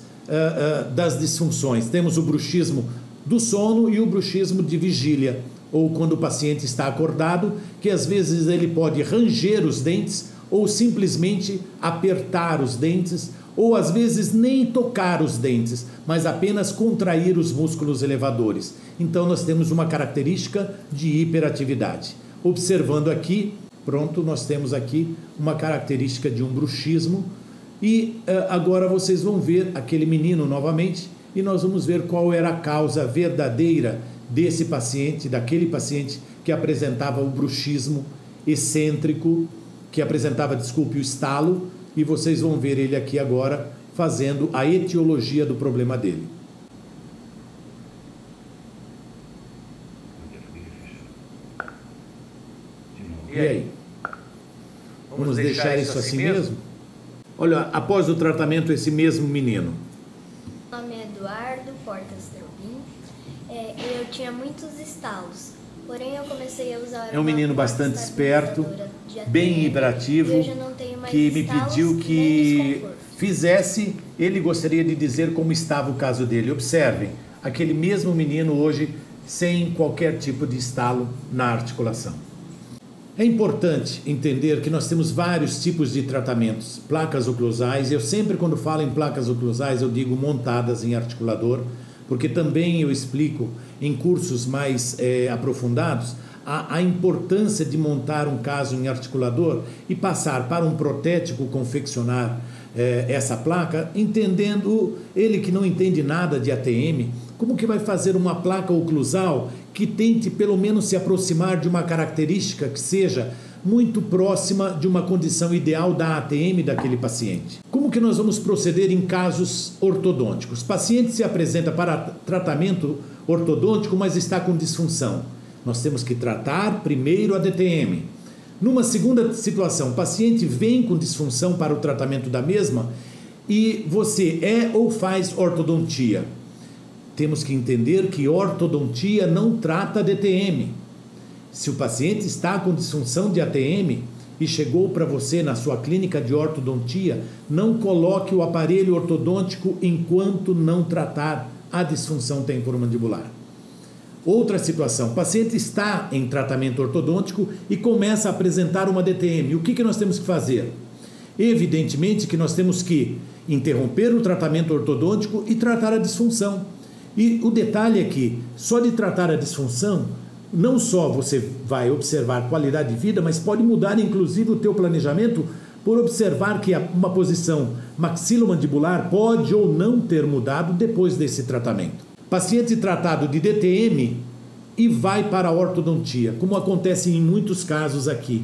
das disfunções. Temos o bruxismo do sono e o bruxismo de vigília, ou quando o paciente está acordado, que às vezes ele pode ranger os dentes ou simplesmente apertar os dentes, ou às vezes nem tocar os dentes, mas apenas contrair os músculos elevadores. Então nós temos uma característica de hiperatividade. Observando aqui, pronto, nós temos aqui uma característica de um bruxismo e agora vocês vão ver aquele menino novamente e nós vamos ver qual era a causa verdadeira desse paciente, daquele paciente que apresentava o bruxismo excêntrico, que apresentava, desculpe, o estalo, e vocês vão ver ele aqui agora fazendo a etiologia do problema dele. E aí? Vamos deixar isso assim mesmo? Olha, após o tratamento, esse mesmo menino. Meu nome é Eduardo Portas Trobin. Eu tinha muitos estalos, porém eu comecei a usar... É um menino bastante esperto, bem hiperativo, que me pediu que fizesse, ele gostaria de dizer como estava o caso dele. Observem, aquele mesmo menino hoje sem qualquer tipo de estalo na articulação. É importante entender que nós temos vários tipos de tratamentos, placas oclusais. Eu sempre, quando falo em placas oclusais, eu digo montadas em articulador, porque também eu explico em cursos mais aprofundados a importância de montar um caso em articulador e passar para um protético confeccionar essa placa, entendendo ele que não entende nada de ATM, Como que vai fazer uma placa oclusal que tente pelo menos se aproximar de uma característica que seja muito próxima de uma condição ideal da ATM daquele paciente? Como que nós vamos proceder em casos ortodônticos? O paciente se apresenta para tratamento ortodôntico, mas está com disfunção. Nós temos que tratar primeiro a DTM. Numa segunda situação, o paciente vem com disfunção para o tratamento da mesma e você ou faz ortodontia. Temos que entender que ortodontia não trata DTM. Se o paciente está com disfunção de ATM e chegou para você na sua clínica de ortodontia, não coloque o aparelho ortodôntico enquanto não tratar a disfunção temporomandibular. Outra situação, o paciente está em tratamento ortodôntico e começa a apresentar uma DTM. O que nós temos que fazer? Evidentemente que nós temos que interromper o tratamento ortodôntico e tratar a disfunção. E o detalhe é que só de tratar a disfunção, não só você vai observar qualidade de vida, mas pode mudar inclusive o teu planejamento por observar que uma posição maxilomandibular pode ou não ter mudado depois desse tratamento. Paciente tratado de DTM e vai para a ortodontia, como acontece em muitos casos aqui.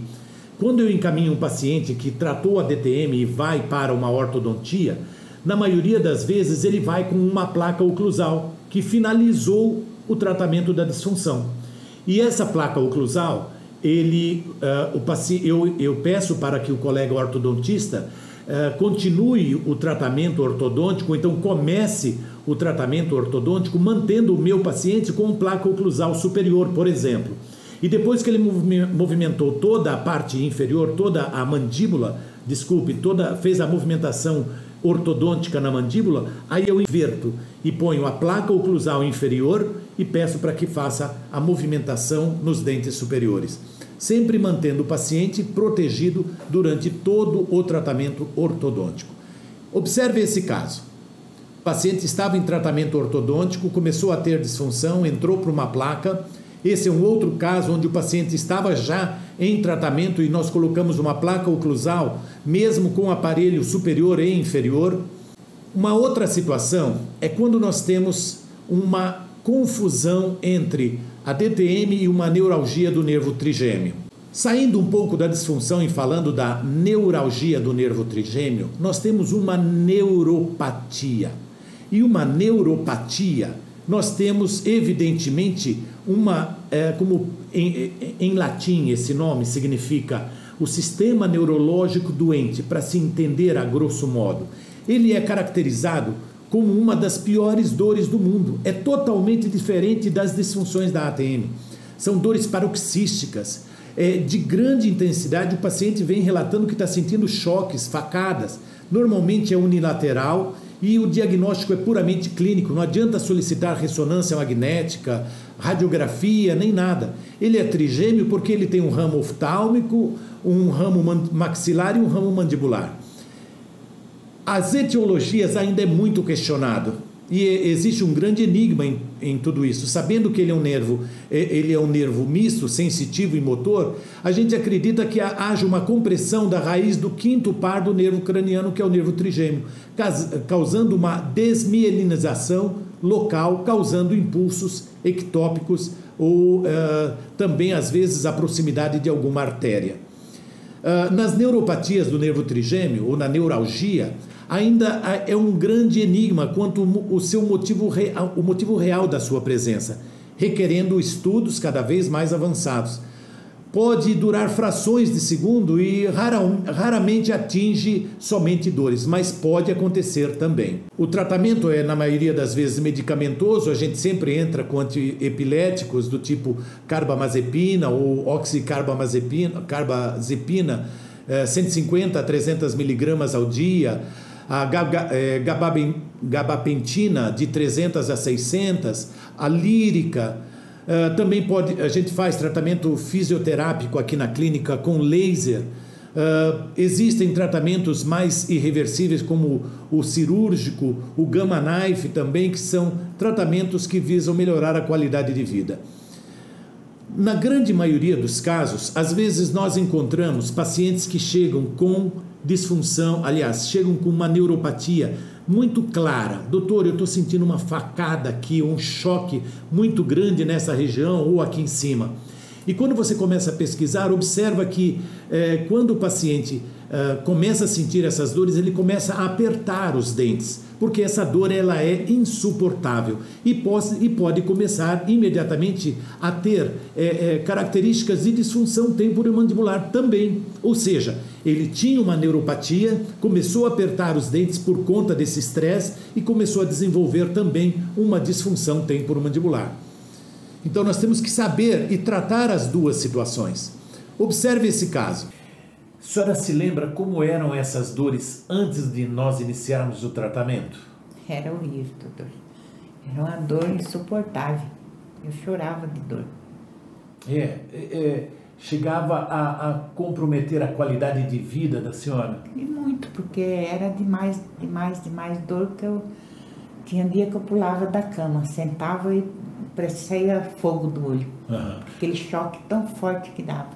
Quando eu encaminho um paciente que tratou a DTM e vai para uma ortodontia, na maioria das vezes ele vai com uma placa oclusal que finalizou o tratamento da disfunção. E essa placa oclusal, eu peço para que o colega ortodontista continue o tratamento ortodôntico, então comece o tratamento ortodôntico mantendo o meu paciente com placa oclusal superior, por exemplo. E depois que ele movimentou toda a parte inferior, toda a mandíbula, fez a movimentação ortodôntica na mandíbula, aí eu inverto e ponho a placa oclusal inferior e peço para que faça a movimentação nos dentes superiores, sempre mantendo o paciente protegido durante todo o tratamento ortodôntico. Observe esse caso. O paciente estava em tratamento ortodôntico, começou a ter disfunção, entrou para uma placa. Esse é um outro caso onde o paciente estava já em tratamento e nós colocamos uma placa oclusal, mesmo com aparelho superior e inferior. Uma outra situação é quando nós temos uma confusão entre a DTM e uma neuralgia do nervo trigêmeo. Saindo um pouco da disfunção e falando da neuralgia do nervo trigêmeo, nós temos uma neuropatia. E uma neuropatia, nós temos evidentemente como em latim esse nome significa o sistema neurológico doente, para se entender a grosso modo. Ele é caracterizado como uma das piores dores do mundo. É totalmente diferente das disfunções da ATM. São dores paroxísticas, de grande intensidade. O paciente vem relatando que está sentindo choques, facadas. Normalmente é unilateral e o diagnóstico é puramente clínico. Não adianta solicitar ressonância magnética, radiografia, nem nada. Ele é trigêmeo porque ele tem um ramo oftálmico, um ramo maxilar e um ramo mandibular. As etiologias ainda é muito questionado e existe um grande enigma em tudo isso. Sabendo que ele é um nervo misto, sensitivo e motor, a gente acredita que haja uma compressão da raiz do quinto par do nervo craniano, que é o nervo trigêmeo, causando uma desmielinização local, causando impulsos ectópicos ou também às vezes a proximidade de alguma artéria. Nas neuropatias do nervo trigêmeo ou na neuralgia, ainda é um grande enigma quanto o motivo real da sua presença, requerendo estudos cada vez mais avançados. Pode durar frações de segundo e raramente atinge somente dores, mas pode acontecer também. O tratamento é, na maioria das vezes, medicamentoso. A gente sempre entra com antiepiléticos do tipo carbamazepina ou oxicarbazepina, 150 a 300 miligramas ao dia, a gabapentina de 300 a 600, a lírica. Também a gente faz tratamento fisioterápico aqui na clínica com laser. Existem tratamentos mais irreversíveis como o cirúrgico, o Gamma Knife também, que são tratamentos que visam melhorar a qualidade de vida. Na grande maioria dos casos, às vezes nós encontramos pacientes que chegam com disfunção, aliás, chegam com uma neuropatia muito clara. Doutor, eu estou sentindo uma facada aqui, um choque muito grande nessa região ou aqui em cima. E quando você começa a pesquisar, observa que quando o paciente começa a sentir essas dores, ele começa a apertar os dentes, porque essa dor ela é insuportável e pode começar imediatamente a ter características de disfunção temporomandibular também. Ou seja, ele tinha uma neuropatia, começou a apertar os dentes por conta desse estresse e começou a desenvolver também uma disfunção temporomandibular. Então nós temos que saber e tratar as duas situações. Observe esse caso. A senhora se lembra como eram essas dores antes de nós iniciarmos o tratamento? Era horrível, doutor. Era uma dor insuportável. Eu chorava de dor. Chegava a comprometer a qualidade de vida da senhora? E muito, porque era demais dor que eu... Tinha dia que eu pulava da cama, sentava e parecia fogo do olho. Uhum. Aquele choque tão forte que dava.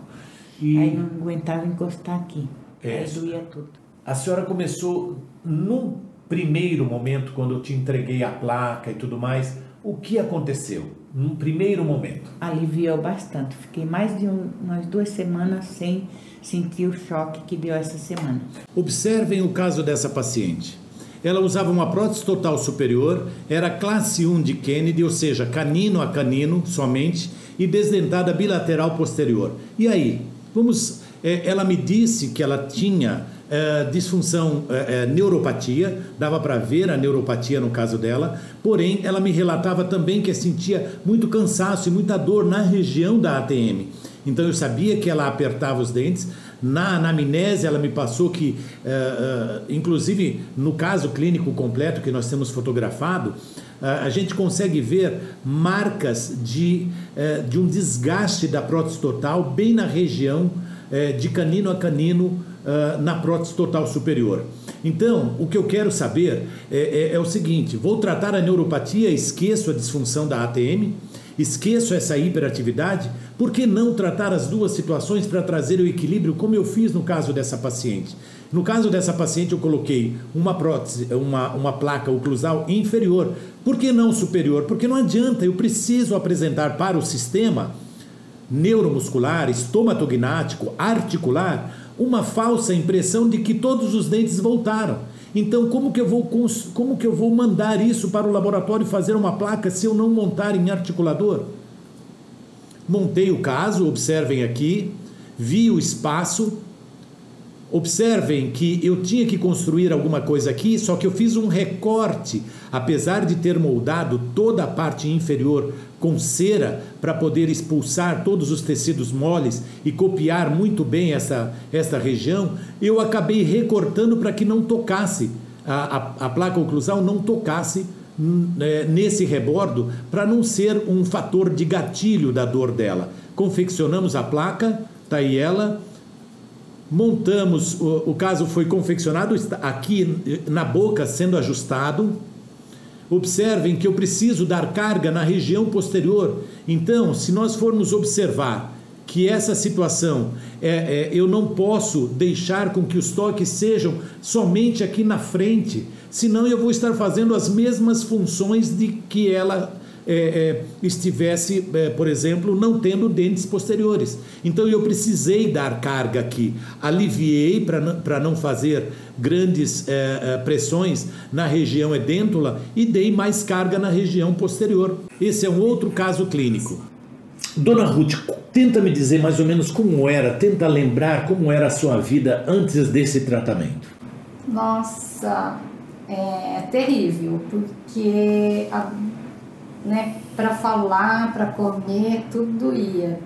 E... Aí não aguentava encostar aqui. Aí doía tudo. A senhora começou, num primeiro momento, quando eu te entreguei a placa e tudo mais, o que aconteceu? Num primeiro momento? Aliviou bastante. Fiquei mais de umas 2 semanas sem sentir o choque que deu essa semana. Observem o caso dessa paciente. Ela usava uma prótese total superior, era classe 1 de Kennedy, ou seja, canino a canino somente, e desdentada bilateral posterior. E aí? Ela me disse que ela tinha disfunção, neuropatia, dava para ver a neuropatia no caso dela, porém ela me relatava também que sentia muito cansaço e muita dor na região da ATM. Então eu sabia que ela apertava os dentes. Na anamnese ela me passou que, inclusive no caso clínico completo que nós temos fotografado, a gente consegue ver marcas de um desgaste da prótese total bem na região de canino a canino na prótese total superior. Então, o que eu quero saber é o seguinte: vou tratar a neuropatia, esqueço a disfunção da ATM, esqueço essa hiperatividade. Por que não tratar as duas situações para trazer o equilíbrio, como eu fiz no caso dessa paciente? No caso dessa paciente eu coloquei uma prótese, uma placa oclusal inferior. Por que não superior? Porque não adianta, eu preciso apresentar para o sistema neuromuscular, estomatognático, articular, uma falsa impressão de que todos os dentes voltaram. Então, como que eu vou mandar isso para o laboratório fazer uma placa se eu não montar em articulador? Montei o caso, observem aqui, vi o espaço, observem que eu tinha que construir alguma coisa aqui, só que eu fiz um recorte, apesar de ter moldado toda a parte inferior com cera para poder expulsar todos os tecidos moles e copiar muito bem esta região, eu acabei recortando para que não tocasse, a placa oclusal não tocasse nesse rebordo, para não ser um fator de gatilho da dor dela. Confeccionamos a placa, tá aí ela, montamos, o caso foi confeccionado, está aqui na boca sendo ajustado. Observem que eu preciso dar carga na região posterior. Então, se nós formos observar que essa situação, eu não posso deixar com que os toques sejam somente aqui na frente, senão eu vou estar fazendo as mesmas funções de que ela estivesse, por exemplo, não tendo dentes posteriores. Então eu precisei dar carga aqui, aliviei para não fazer grandes pressões na região edêntula e dei mais carga na região posterior. Esse é um outro caso clínico. Dona Ruth, tenta me dizer mais ou menos como era, tenta lembrar como era a sua vida antes desse tratamento. Nossa, é terrível, porque para falar, para comer, tudo doía.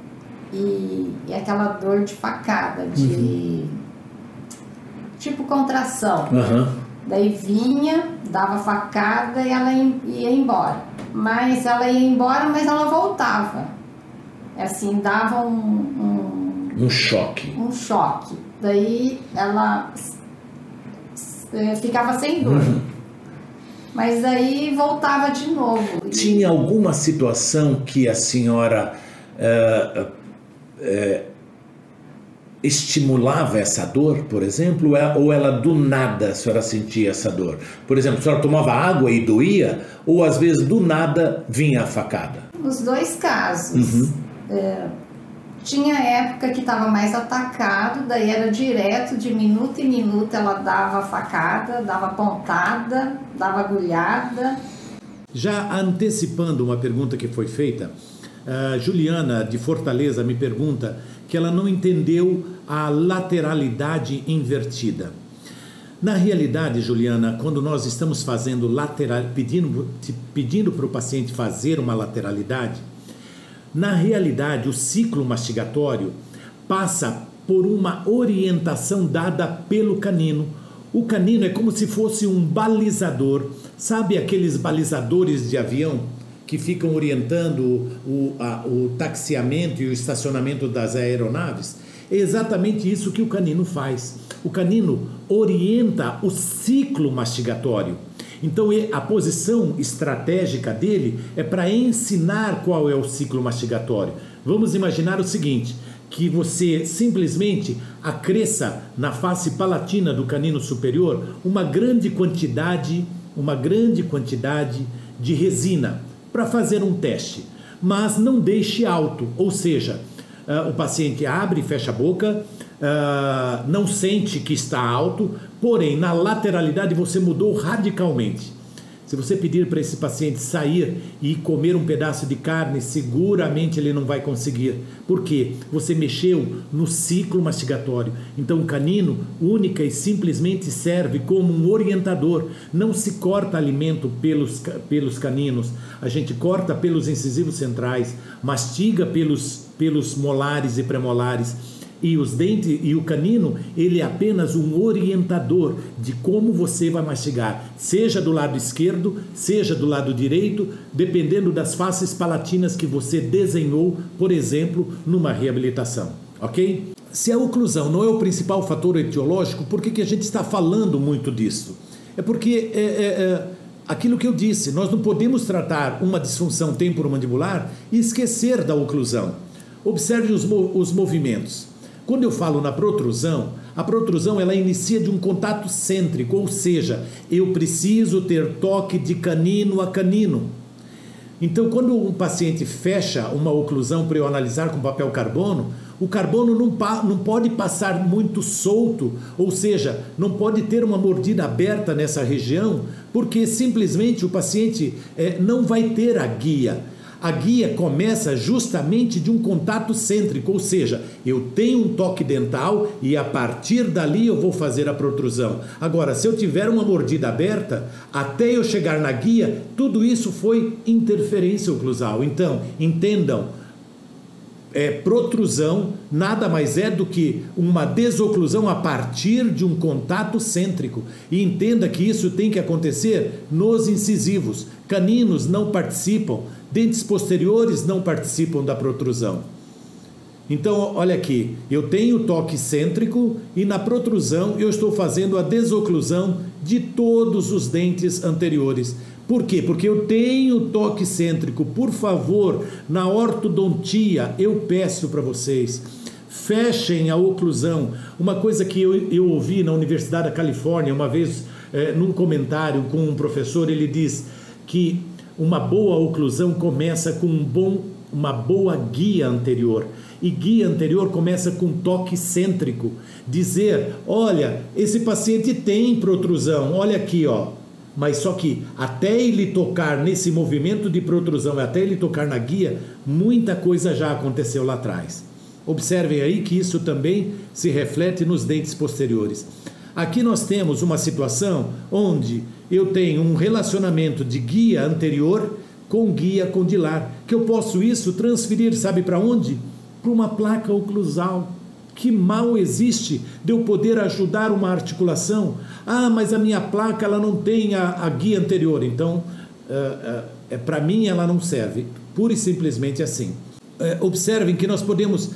E aquela dor de facada, tipo contração. Daí vinha, dava facada e ela ia embora. Mas ela ia embora, mas ela voltava. Assim, dava um choque. Um choque. Daí ela ficava sem dor. Mas aí voltava de novo. Tinha alguma situação que a senhora estimulava essa dor, por exemplo, ou ela do nada a senhora sentia essa dor? Por exemplo, a senhora tomava água e doía, ou às vezes do nada vinha a facada? Os dois casos. Tinha época que estava mais atacado, daí era direto, de minuto em minuto ela dava facada, dava pontada, dava agulhada. Já antecipando uma pergunta que foi feita, Juliana de Fortaleza me pergunta que ela não entendeu a lateralidade invertida. Na realidade, Juliana, quando nós estamos fazendo pedindo para o paciente fazer uma lateralidade, na realidade o ciclo mastigatório passa por uma orientação dada pelo canino. O canino é como se fosse um balizador, sabe aqueles balizadores de avião que ficam orientando o taxiamento e o estacionamento das aeronaves? É exatamente isso que o canino faz. O canino orienta o ciclo mastigatório. Então a posição estratégica dele é para ensinar qual é o ciclo mastigatório. Vamos imaginar o seguinte, que você simplesmente acresça na face palatina do canino superior uma grande quantidade de resina para fazer um teste, mas não deixe alto, ou seja, o paciente abre e fecha a boca, não sente que está alto, porém na lateralidade você mudou radicalmente. Se você pedir para esse paciente sair e comer um pedaço de carne, seguramente ele não vai conseguir. Por quê? Você mexeu no ciclo mastigatório. Então o canino única e simplesmente serve como um orientador. Não se corta alimento pelos caninos. A gente corta pelos incisivos centrais, mastiga pelos molares e premolares. E os dentes e o canino, ele é apenas um orientador de como você vai mastigar, seja do lado esquerdo, seja do lado direito, dependendo das faces palatinas que você desenhou, por exemplo, numa reabilitação, ok? Se a oclusão não é o principal fator etiológico, por que a gente está falando muito disso? É porque aquilo que eu disse, nós não podemos tratar uma disfunção temporomandibular e esquecer da oclusão. Observe os movimentos. Quando eu falo na protrusão, a protrusão ela inicia de um contato cêntrico, ou seja, eu preciso ter toque de canino a canino. Então, quando um paciente fecha uma oclusão para eu analisar com papel carbono, o carbono não pode passar muito solto, ou seja, não pode ter uma mordida aberta nessa região, porque simplesmente o paciente não vai ter a guia. A guia começa justamente de um contato cêntrico, ou seja, eu tenho um toque dental e a partir dali eu vou fazer a protrusão. Agora, se eu tiver uma mordida aberta, até eu chegar na guia, tudo isso foi interferência oclusal. Então, entendam, protrusão nada mais é do que uma desoclusão a partir de um contato cêntrico. E entenda que isso tem que acontecer nos incisivos. Caninos não participam, dentes posteriores não participam da protrusão. Então, olha aqui, eu tenho toque cêntrico e na protrusão eu estou fazendo a desoclusão de todos os dentes anteriores. Por quê? Porque eu tenho toque cêntrico. Por favor, na ortodontia, eu peço para vocês, fechem a oclusão. Uma coisa que eu ouvi na Universidade da Califórnia, uma vez, num comentário com um professor, ele diz que uma boa oclusão começa com uma boa guia anterior. E guia anterior começa com toque cêntrico. Dizer, olha, esse paciente tem protrusão, olha aqui, ó. Mas só que até ele tocar nesse movimento de protrusão, até ele tocar na guia, muita coisa já aconteceu lá atrás. Observem aí que isso também se reflete nos dentes posteriores. Aqui nós temos uma situação onde eu tenho um relacionamento de guia anterior com guia condilar, que eu posso isso transferir, sabe para onde? Para uma placa oclusal. Que mal existe de eu poder ajudar uma articulação? Ah, mas a minha placa ela não tem a guia anterior, então para mim ela não serve. Pura e simplesmente assim. Observem que nós podemos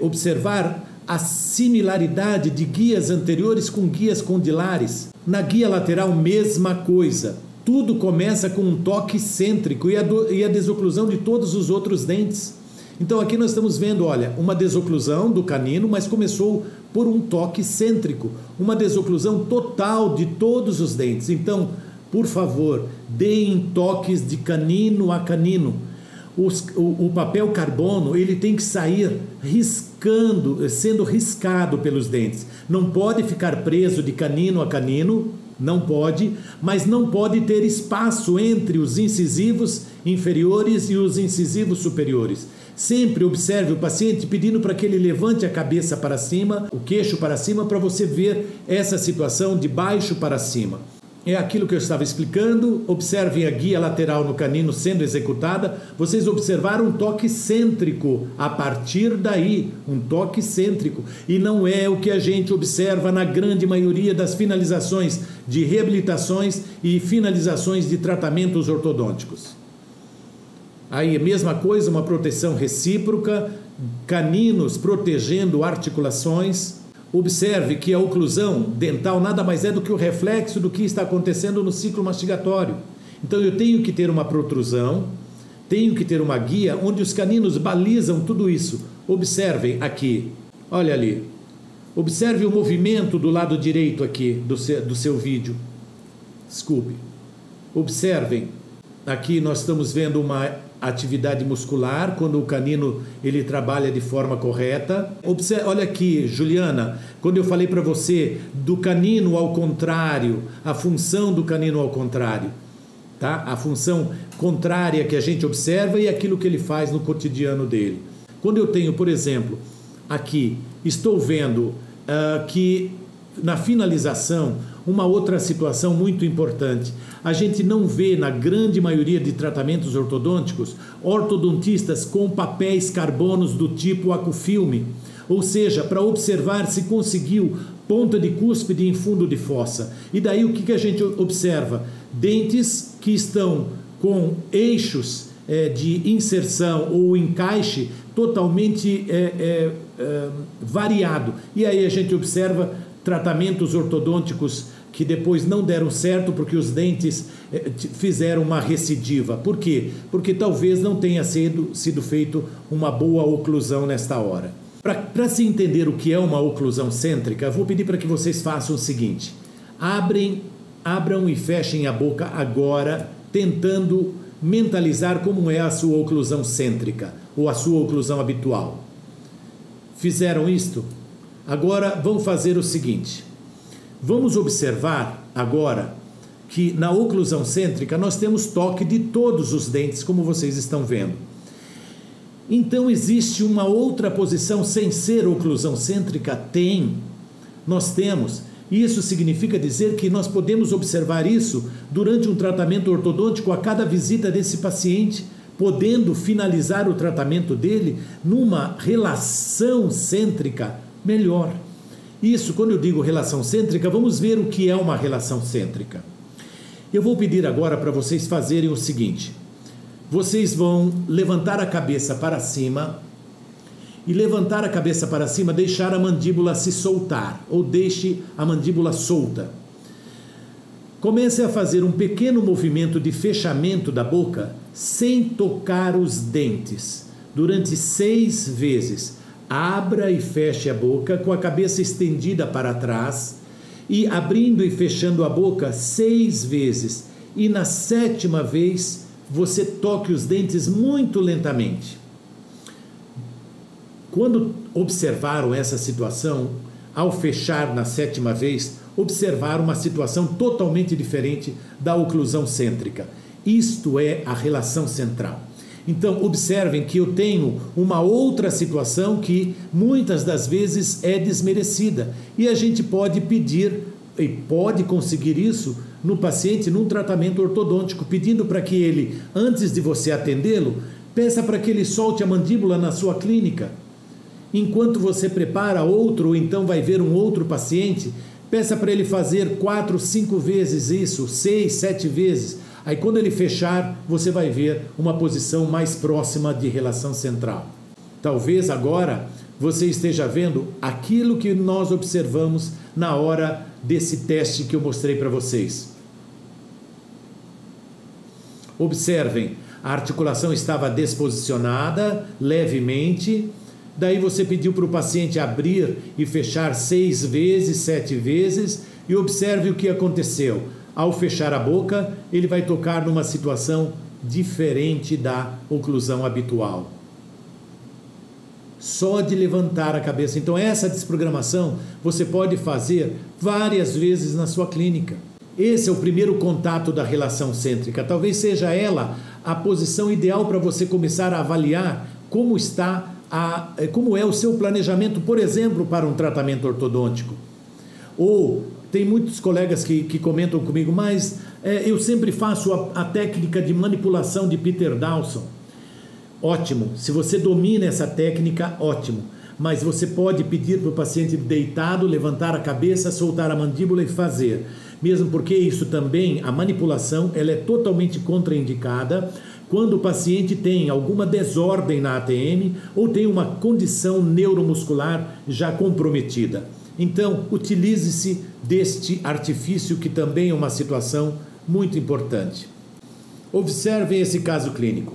observar a similaridade de guias anteriores com guias condilares. Na guia lateral, mesma coisa. Tudo começa com um toque cêntrico e a desoclusão de todos os outros dentes. Então aqui nós estamos vendo, olha, uma desoclusão do canino, mas começou por um toque cêntrico, uma desoclusão total de todos os dentes. Então, por favor, deem toques de canino a canino. O papel carbono, ele tem que sair sendo riscado pelos dentes. Não pode ficar preso de canino a canino, não pode, mas não pode ter espaço entre os incisivos inferiores e os incisivos superiores. Sempre observe o paciente pedindo para que ele levante a cabeça para cima, o queixo para cima, para você ver essa situação de baixo para cima. É aquilo que eu estava explicando. Observem a guia lateral no canino sendo executada. Vocês observaram um toque cêntrico a partir daí, um toque cêntrico. E não é o que a gente observa na grande maioria das finalizações de reabilitações e finalizações de tratamentos ortodônticos. Aí a mesma coisa, uma proteção recíproca, caninos protegendo articulações. Observe que a oclusão dental nada mais é do que o reflexo do que está acontecendo no ciclo mastigatório. Então eu tenho que ter uma protrusão, tenho que ter uma guia onde os caninos balizam tudo isso. Observem aqui, olha ali. Observe o movimento do lado direito aqui do seu vídeo. Desculpe. Observem, aqui nós estamos vendo uma atividade muscular, quando o canino ele trabalha de forma correta. Olha aqui, Juliana, quando eu falei para você do canino ao contrário, a função do canino ao contrário, tá? A função contrária que a gente observa e aquilo que ele faz no cotidiano dele. Quando eu tenho, por exemplo, aqui, estou vendo que na finalização, uma outra situação muito importante, a gente não vê na grande maioria de tratamentos ortodônticos ortodontistas com papéis carbonos do tipo acufilme, ou seja, para observar se conseguiu ponta de cúspide em fundo de fossa. E daí o que a gente observa? Dentes que estão com eixos de inserção ou encaixe totalmente variado. E aí a gente observa tratamentos ortodônticos que depois não deram certo porque os dentes fizeram uma recidiva. Por quê? Porque talvez não tenha sido feito uma boa oclusão nesta hora. Para se entender o que é uma oclusão cêntrica, vou pedir para que vocês façam o seguinte. Abram e fechem a boca agora, tentando mentalizar como é a sua oclusão cêntrica ou a sua oclusão habitual. Fizeram isto? Agora vamos fazer o seguinte. Vamos observar agora que na oclusão cêntrica nós temos toque de todos os dentes, como vocês estão vendo. Então existe uma outra posição sem ser oclusão cêntrica? Nós temos. Isso significa dizer que nós podemos observar isso durante um tratamento ortodôntico a cada visita desse paciente, podendo finalizar o tratamento dele numa relação cêntrica melhor. Isso, quando eu digo relação cêntrica, vamos ver o que é uma relação cêntrica. Eu vou pedir agora para vocês fazerem o seguinte. Vocês vão levantar a cabeça para cima e levantar a cabeça para cima, deixar a mandíbula se soltar ou deixe a mandíbula solta. Comece a fazer um pequeno movimento de fechamento da boca sem tocar os dentes durante 6 vezes. Abra e feche a boca com a cabeça estendida para trás e abrindo e fechando a boca 6 vezes. E na 7ª vez, você toque os dentes muito lentamente. Quando observaram essa situação, ao fechar na 7ª vez, observaram uma situação totalmente diferente da oclusão cêntrica. Isto é a relação central. Então, observem que eu tenho uma outra situação que muitas das vezes é desmerecida. E a gente pode pedir, e pode conseguir isso no paciente, num tratamento ortodôntico, pedindo para que ele, antes de você atendê-lo, peça para que ele solte a mandíbula na sua clínica. Enquanto você prepara outro, ou então vai ver um outro paciente, peça para ele fazer 4, 5 vezes isso, 6, 7 vezes. Aí quando ele fechar, você vai ver uma posição mais próxima de relação central. Talvez agora você esteja vendo aquilo que nós observamos na hora desse teste que eu mostrei para vocês. Observem, A articulação estava desposicionada levemente. Daí você pediu para o paciente abrir e fechar 6 vezes, 7 vezes e observe o que aconteceu. Ao fechar a boca, ele vai tocar numa situação diferente da oclusão habitual. Só de levantar a cabeça. Então essa desprogramação você pode fazer várias vezes na sua clínica. Esse é o primeiro contato da relação cêntrica. Talvez seja ela a posição ideal para você começar a avaliar como é o seu planejamento, por exemplo, para um tratamento ortodôntico. Ou tem muitos colegas que comentam comigo, mas eu sempre faço a técnica de manipulação de Peter Dawson. Ótimo, se você domina essa técnica, ótimo. Mas você pode pedir para o paciente deitado, levantar a cabeça, soltar a mandíbula e fazer. Mesmo porque isso também, a manipulação, ela é totalmente contraindicada quando o paciente tem alguma desordem na ATM ou tem uma condição neuromuscular já comprometida. Então, utilize-se deste artifício que também é uma situação muito importante. Observem esse caso clínico.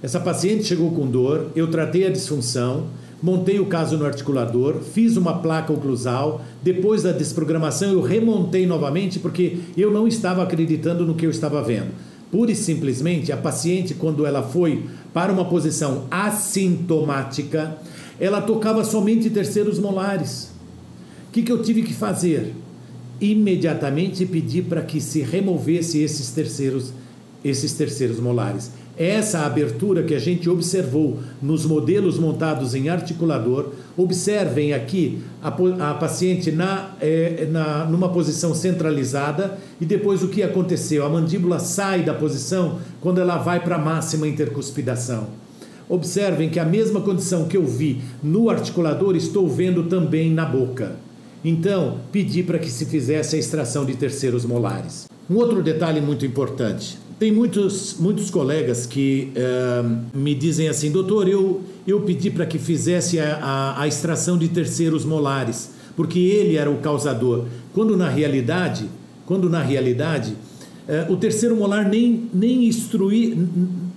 Essa paciente chegou com dor, eu tratei a disfunção, montei o caso no articulador, fiz uma placa oclusal, depois da desprogramação eu remontei novamente porque eu não estava acreditando no que eu estava vendo. Pura e simplesmente, a paciente, quando ela foi para uma posição assintomática, ela tocava somente terceiros molares. O que eu tive que fazer? Imediatamente pedir para que se removesse esses terceiros molares. Essa abertura que a gente observou nos modelos montados em articulador, observem aqui a paciente numa posição centralizada e depois o que aconteceu? A mandíbula sai da posição quando ela vai para a máxima intercuspidação. Observem que a mesma condição que eu vi no articulador estou vendo também na boca. Então, pedi para que se fizesse a extração de terceiros molares. Um outro detalhe muito importante. Tem muitos colegas que me dizem assim, doutor, eu pedi para que fizesse a extração de terceiros molares, porque ele era o causador. Quando na realidade, o terceiro molar nem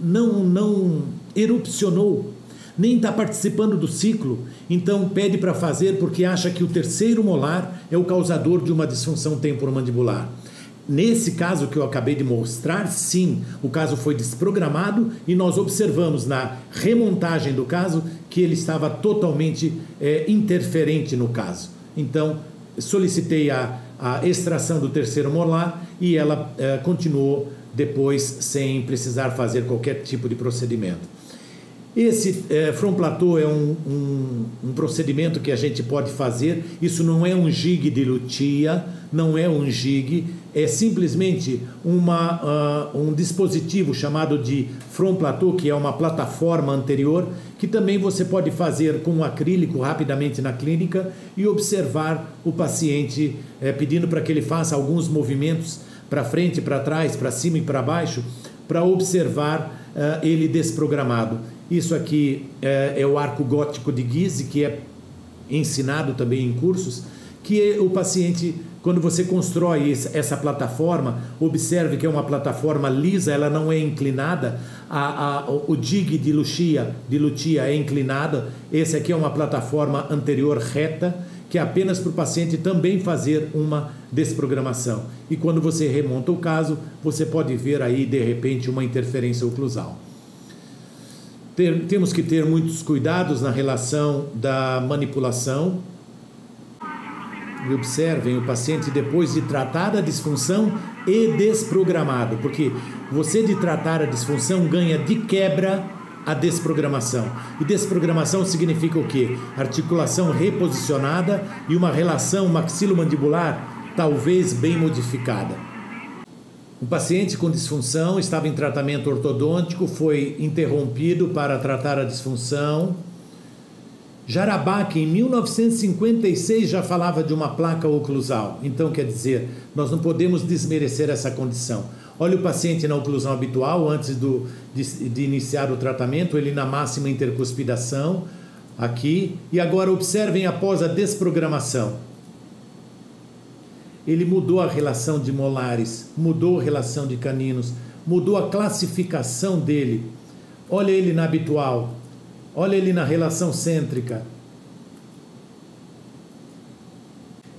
não erupcionou, nem está participando do ciclo, então pede para fazer porque acha que o terceiro molar é o causador de uma disfunção temporomandibular. Nesse caso que eu acabei de mostrar, sim, o caso foi desprogramado e nós observamos na remontagem do caso que ele estava totalmente interferente no caso. Então, solicitei a extração do terceiro molar e ela continuou depois sem precisar fazer qualquer tipo de procedimento. Esse front plateau é um procedimento que a gente pode fazer. Isso não é um gig de Lucia, não é um gig, é simplesmente um dispositivo chamado de front plateau, que é uma plataforma anterior, que também você pode fazer com um acrílico rapidamente na clínica e observar o paciente pedindo para que ele faça alguns movimentos para frente, para trás, para cima e para baixo, para observar ele desprogramado. Isso aqui é o arco gótico de Guise, que é ensinado também em cursos, que o paciente, quando você constrói essa plataforma, observe que é uma plataforma lisa, ela não é inclinada, o dig de Lucia é inclinado, esse aqui é uma plataforma anterior reta, que é apenas para o paciente também fazer uma desprogramação. E quando você remonta o caso, você pode ver aí, de repente, uma interferência oclusal. Temos que ter muitos cuidados na relação da manipulação. E observem o paciente depois de tratar a disfunção e desprogramado, porque você de tratar a disfunção ganha de quebra a desprogramação. E desprogramação significa o quê? Articulação reposicionada e uma relação maxilomandibular talvez bem modificada. Um paciente com disfunção estava em tratamento ortodôntico, foi interrompido para tratar a disfunção. Jarabach, em 1956, já falava de uma placa oclusal. Então, quer dizer, nós não podemos desmerecer essa condição. Olha o paciente na oclusão habitual, antes de iniciar o tratamento, ele na máxima intercuspidação, aqui. E agora observem após a desprogramação. Ele mudou a relação de molares, mudou a relação de caninos, mudou a classificação dele. Olha ele na habitual, olha ele na relação cêntrica.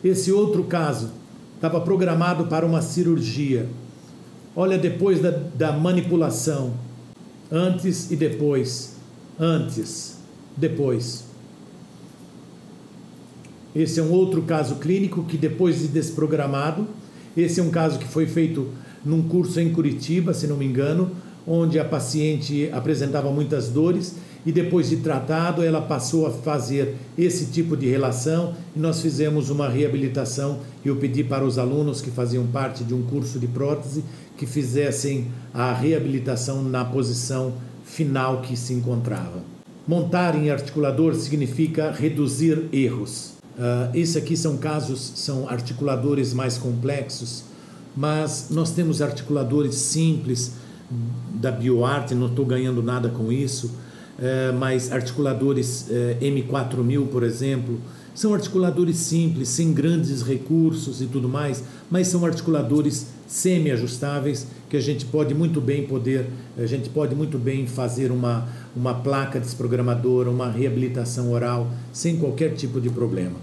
Esse outro caso estava programado para uma cirurgia. Olha depois da manipulação, antes e depois, antes, depois. Esse é um outro caso clínico que depois de desprogramado, esse é um caso que foi feito num curso em Curitiba, se não me engano, onde a paciente apresentava muitas dores e depois de tratado ela passou a fazer esse tipo de relação e nós fizemos uma reabilitação. Eu pedi para os alunos que faziam parte de um curso de prótese que fizessem a reabilitação na posição final que se encontrava. Montar em articulador significa reduzir erros. Esse aqui são casos, são articuladores mais complexos, mas nós temos articuladores simples da BioArt, não estou ganhando nada com isso, mas articuladores M4000, por exemplo, são articuladores simples, sem grandes recursos e tudo mais, mas são articuladores semi-ajustáveis que a gente pode muito bem fazer uma placa desprogramadora, uma reabilitação oral sem qualquer tipo de problema.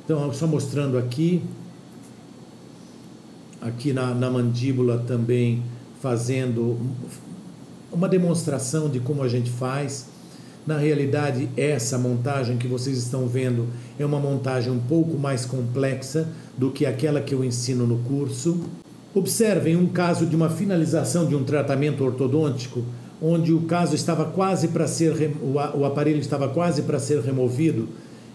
Então, só mostrando aqui na mandíbula também, fazendo uma demonstração de como a gente faz. Na realidade, essa montagem que vocês estão vendo é uma montagem um pouco mais complexa do que aquela que eu ensino no curso. Observem um caso de uma finalização de um tratamento ortodôntico, onde o caso estava quase para ser, o aparelho estava quase para ser removido,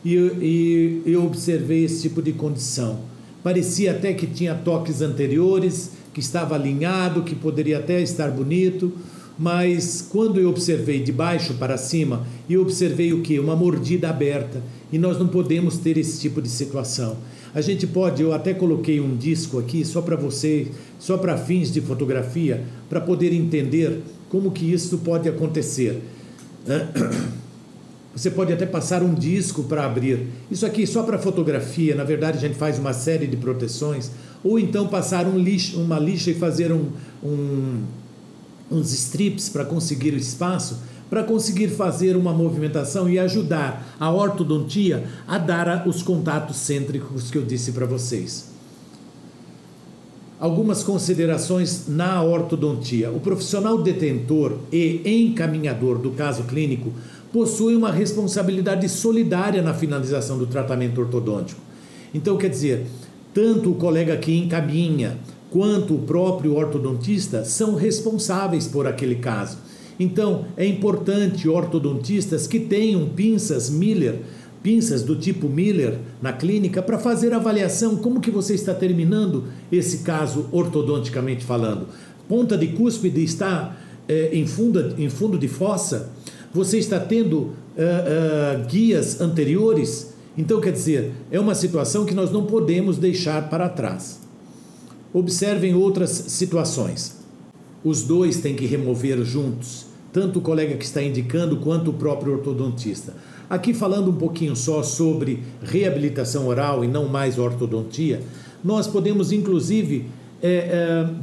e eu observei esse tipo de condição. Parecia até que tinha toques anteriores, que estava alinhado, que poderia até estar bonito, mas quando eu observei de baixo para cima, eu observei o quê? Uma mordida aberta, e nós não podemos ter esse tipo de situação. A gente pode, eu até coloquei um disco aqui só para vocês, só para fins de fotografia, para poder entender como que isso pode acontecer. Você pode até passar um disco para abrir. Isso aqui só para fotografia, na verdade a gente faz uma série de proteções, ou então passar uma lixa e fazer uns strips para conseguir o espaço, para conseguir fazer uma movimentação e ajudar a ortodontia a dar os contatos cêntricos que eu disse para vocês. Algumas considerações na ortodontia. O profissional detentor e encaminhador do caso clínico possui uma responsabilidade solidária na finalização do tratamento ortodôntico. Então, quer dizer, tanto o colega que encaminha quanto o próprio ortodontista são responsáveis por aquele caso. Então, é importante ortodontistas que tenham pinças Miller, pinças do tipo Miller na clínica, para fazer avaliação como que você está terminando esse caso ortodonticamente falando. Ponta de cúspide está em fundo de fossa, você está tendo guias anteriores. Então, quer dizer, é uma situação que nós não podemos deixar para trás. Observem outras situações. Os dois têm que remover juntos, tanto o colega que está indicando quanto o próprio ortodontista. Aqui falando um pouquinho só sobre reabilitação oral e não mais ortodontia, nós podemos inclusive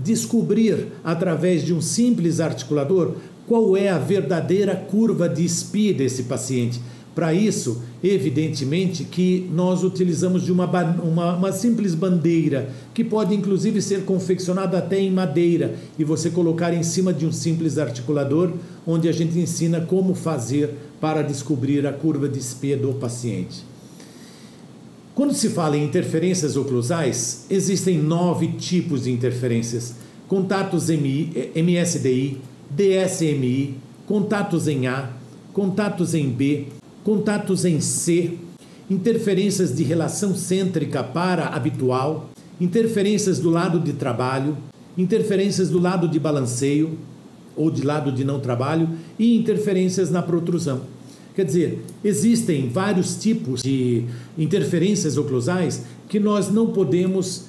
descobrir através de um simples articulador qual é a verdadeira curva de SPI desse paciente. Para isso, evidentemente que nós utilizamos de uma simples bandeira, que pode inclusive ser confeccionada até em madeira, e você colocar em cima de um simples articulador, onde a gente ensina como fazer para descobrir a curva de SPI do paciente. Quando se fala em interferências oclusais, existem 9 tipos de interferências: contatos MSDI, DSMI, contatos em A, contatos em B, contatos em C, interferências de relação cêntrica para habitual, interferências do lado de trabalho, interferências do lado de balanceio ou de lado de não trabalho e interferências na protrusão. Quer dizer, existem vários tipos de interferências oclusais que nós não podemos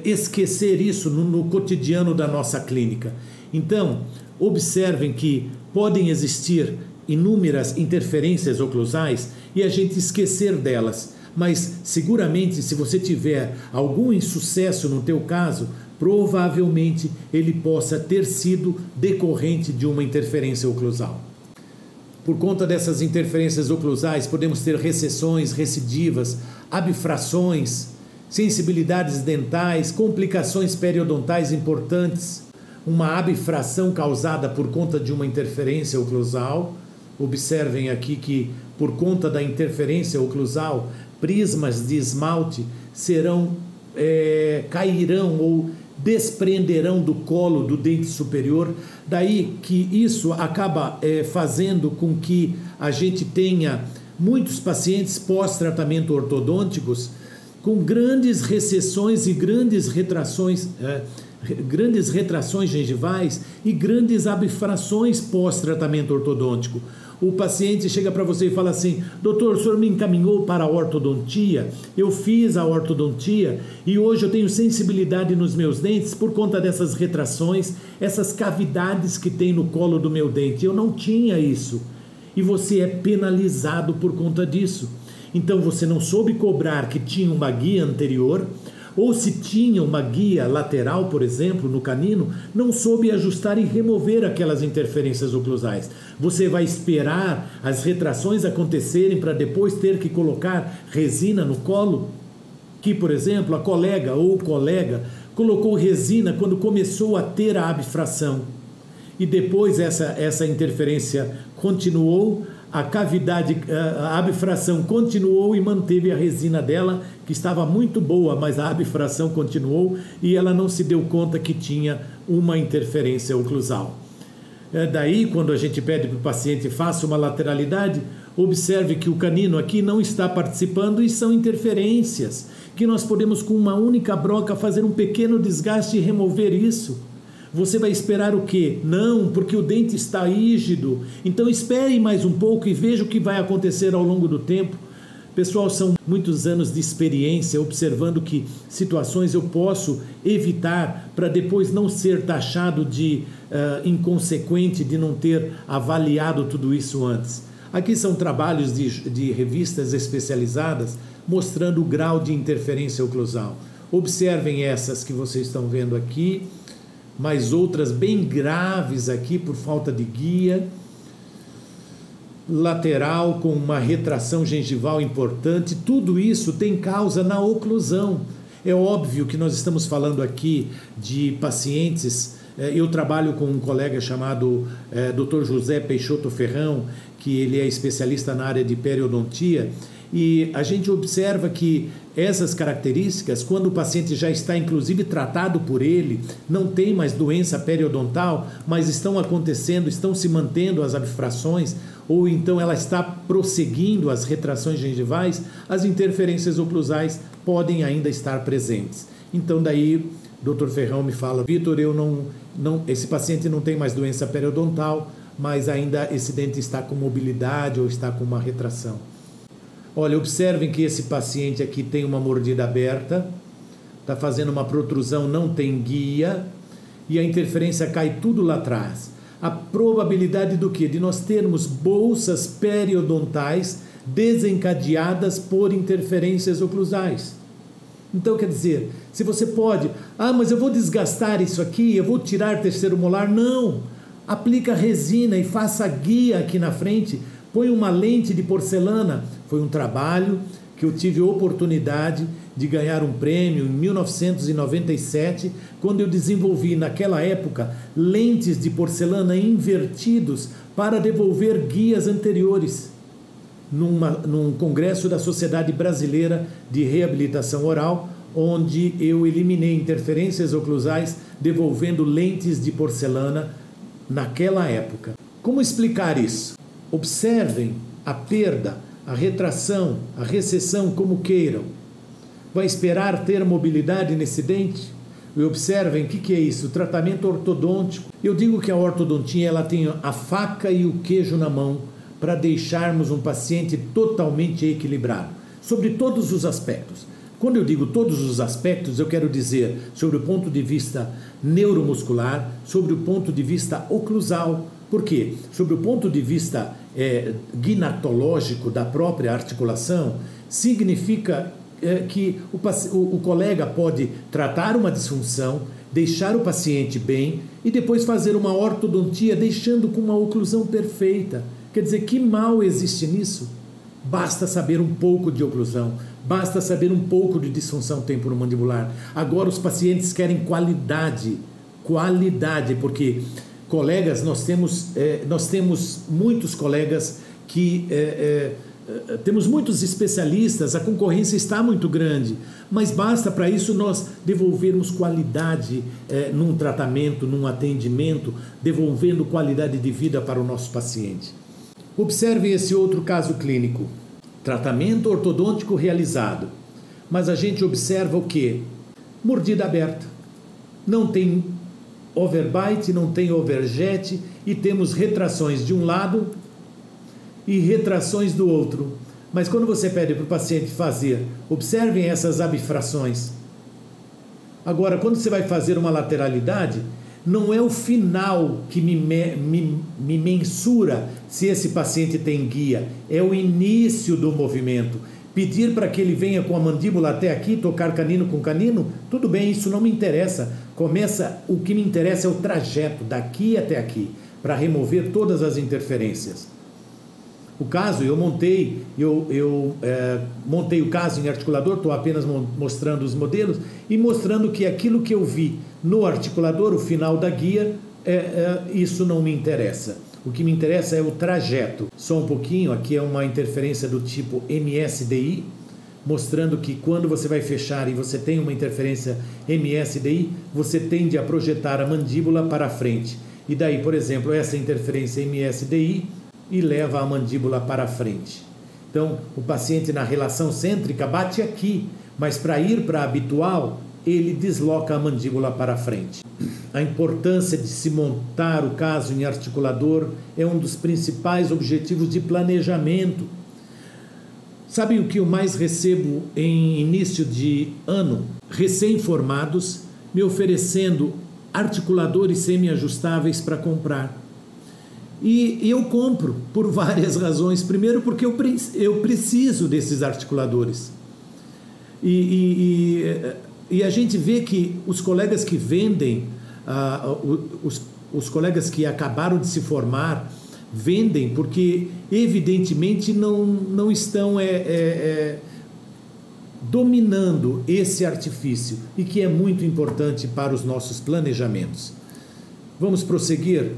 esquecer isso no cotidiano da nossa clínica. Então, observem que podem existir inúmeras interferências oclusais e a gente esquecer delas, mas seguramente se você tiver algum insucesso no teu caso, provavelmente ele possa ter sido decorrente de uma interferência oclusal. Por conta dessas interferências oclusais, podemos ter recessões, recidivas, abfrações, sensibilidades dentais, complicações periodontais importantes, uma abfração causada por conta de uma interferência oclusal. Observem aqui que, por conta da interferência oclusal, prismas de esmalte cairão ou desprenderão do colo do dente superior. Daí que isso acaba fazendo com que a gente tenha muitos pacientes pós-tratamento ortodônticos com grandes recessões e grandes retrações gengivais e grandes abfrações pós-tratamento ortodôntico. O paciente chega para você e fala assim: doutor, o senhor me encaminhou para a ortodontia, eu fiz a ortodontia e hoje eu tenho sensibilidade nos meus dentes por conta dessas retrações, essas cavidades que tem no colo do meu dente. Eu não tinha isso. E você é penalizado por conta disso. Então você não soube cobrar que tinha uma guia anterior, ou se tinha uma guia lateral, por exemplo, no canino, não soube ajustar e remover aquelas interferências oclusais. Você vai esperar as retrações acontecerem para depois ter que colocar resina no colo? Que, por exemplo, a colega ou o colega colocou resina quando começou a ter a abfração. E depois essa interferência continuou, a abfração continuou e manteve a resina dela, que estava muito boa, mas a abfração continuou e ela não se deu conta que tinha uma interferência oclusal. Daí, quando a gente pede para o paciente faça uma lateralidade, observe que o canino aqui não está participando e são interferências, que nós podemos com uma única broca fazer um pequeno desgaste e remover isso. Você vai esperar o quê? Não, porque o dente está rígido. Então espere mais um pouco e veja o que vai acontecer ao longo do tempo. Pessoal, são muitos anos de experiência observando que situações eu posso evitar para depois não ser taxado de inconsequente, de não ter avaliado tudo isso antes. Aqui são trabalhos de revistas especializadas mostrando o grau de interferência oclusal. Observem essas que vocês estão vendo aqui, mas outras bem graves aqui por falta de guia. Lateral com uma retração gengival importante, tudo isso tem causa na oclusão. É óbvio que nós estamos falando aqui de pacientes, eu trabalho com um colega chamado Dr. José Peixoto Ferrão, que ele é especialista na área de periodontia, e a gente observa que essas características, quando o paciente já está inclusive tratado por ele, não tem mais doença periodontal, mas estão acontecendo, estão se mantendo as abfrações, ou então ela está prosseguindo as retrações gengivais, as interferências oclusais podem ainda estar presentes. Então daí, Dr. Ferrão me fala: Vitor, esse paciente não tem mais doença periodontal, mas ainda esse dente está com mobilidade ou está com uma retração. Olha, observem que esse paciente aqui tem uma mordida aberta, está fazendo uma protrusão, não tem guia, e a interferência cai tudo lá atrás. A probabilidade do quê? De nós termos bolsas periodontais desencadeadas por interferências oclusais. Então, quer dizer, se você pode, mas eu vou desgastar isso aqui, eu vou tirar terceiro molar, não. Aplica resina e faça guia aqui na frente, põe uma lente de porcelana. Foi um trabalho que eu tive a oportunidade de ganhar um prêmio em 1997, quando eu desenvolvi naquela época lentes de porcelana invertidos para devolver guias anteriores, num congresso da Sociedade Brasileira de Reabilitação Oral, onde eu eliminei interferências oclusais devolvendo lentes de porcelana naquela época. Como explicar isso? Observem a perda, a retração, a recessão, como queiram. Vai esperar ter mobilidade nesse dente? E observem o que é isso, tratamento ortodôntico. Eu digo que a ortodontia ela tem a faca e o queijo na mão para deixarmos um paciente totalmente equilibrado, sobre todos os aspectos. Quando eu digo todos os aspectos, eu quero dizer sobre o ponto de vista neuromuscular, sobre o ponto de vista oclusal. Por quê? Sobre o ponto de vista gnatológico da própria articulação, significa que o colega pode tratar uma disfunção, deixar o paciente bem e depois fazer uma ortodontia deixando com uma oclusão perfeita. Quer dizer, que mal existe nisso? Basta saber um pouco de oclusão, basta saber um pouco de disfunção temporomandibular. Agora os pacientes querem qualidade, porque colegas, nós temos muitos colegas que temos muitos especialistas, a concorrência está muito grande, mas basta para isso nós devolvermos qualidade num tratamento, num atendimento, devolvendo qualidade de vida para o nosso paciente. Observe esse outro caso clínico. Tratamento ortodôntico realizado, mas a gente observa o quê? Mordida aberta. Não tem overbite, não tem overjet e temos retrações de um lado e retrações do outro. Mas quando você pede para o paciente fazer, observem essas abfrações. Agora, quando você vai fazer uma lateralidade, não é o final que me mensura se esse paciente tem guia, é o início do movimento. Pedir para que ele venha com a mandíbula até aqui, tocar canino com canino, tudo bem, isso não me interessa. O que me interessa é o trajeto daqui até aqui, para remover todas as interferências. O caso, eu montei o caso em articulador, estou apenas mostrando os modelos e mostrando que aquilo que eu vi no articulador, o final da guia, isso não me interessa. O que me interessa é o trajeto. Só um pouquinho, aqui é uma interferência do tipo MSDI, mostrando que quando você vai fechar e você tem uma interferência MSDI, você tende a projetar a mandíbula para frente. E daí, por exemplo, essa interferência MSDI e leva a mandíbula para frente. Então, o paciente na relação cêntrica bate aqui, mas para ir para a habitual, ele desloca a mandíbula para frente. A importância de se montar o caso em articulador é um dos principais objetivos de planejamento. Sabem o que eu mais recebo em início de ano? Recém-formados me oferecendo articuladores semi-ajustáveis para comprar. E eu compro por várias razões. Primeiro, porque eu preciso desses articuladores. E a gente vê que os colegas que vendem, os colegas que acabaram de se formar, vendem porque, evidentemente, não estão dominando esse artifício e que é muito importante para os nossos planejamentos. Vamos prosseguir?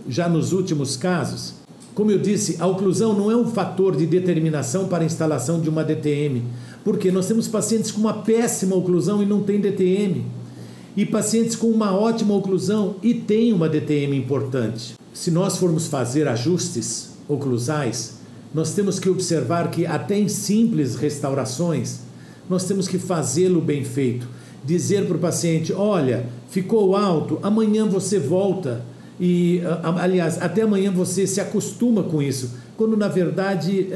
Já nos últimos casos, como eu disse, a oclusão não é um fator de determinação para a instalação de uma DTM, porque nós temos pacientes com uma péssima oclusão e não tem DTM, e pacientes com uma ótima oclusão e tem uma DTM importante. Se nós formos fazer ajustes oclusais, nós temos que observar que até em simples restaurações, nós temos que fazê-lo bem feito. Dizer para o paciente, olha, ficou alto, amanhã você volta. E, aliás, até amanhã você se acostuma com isso, quando na verdade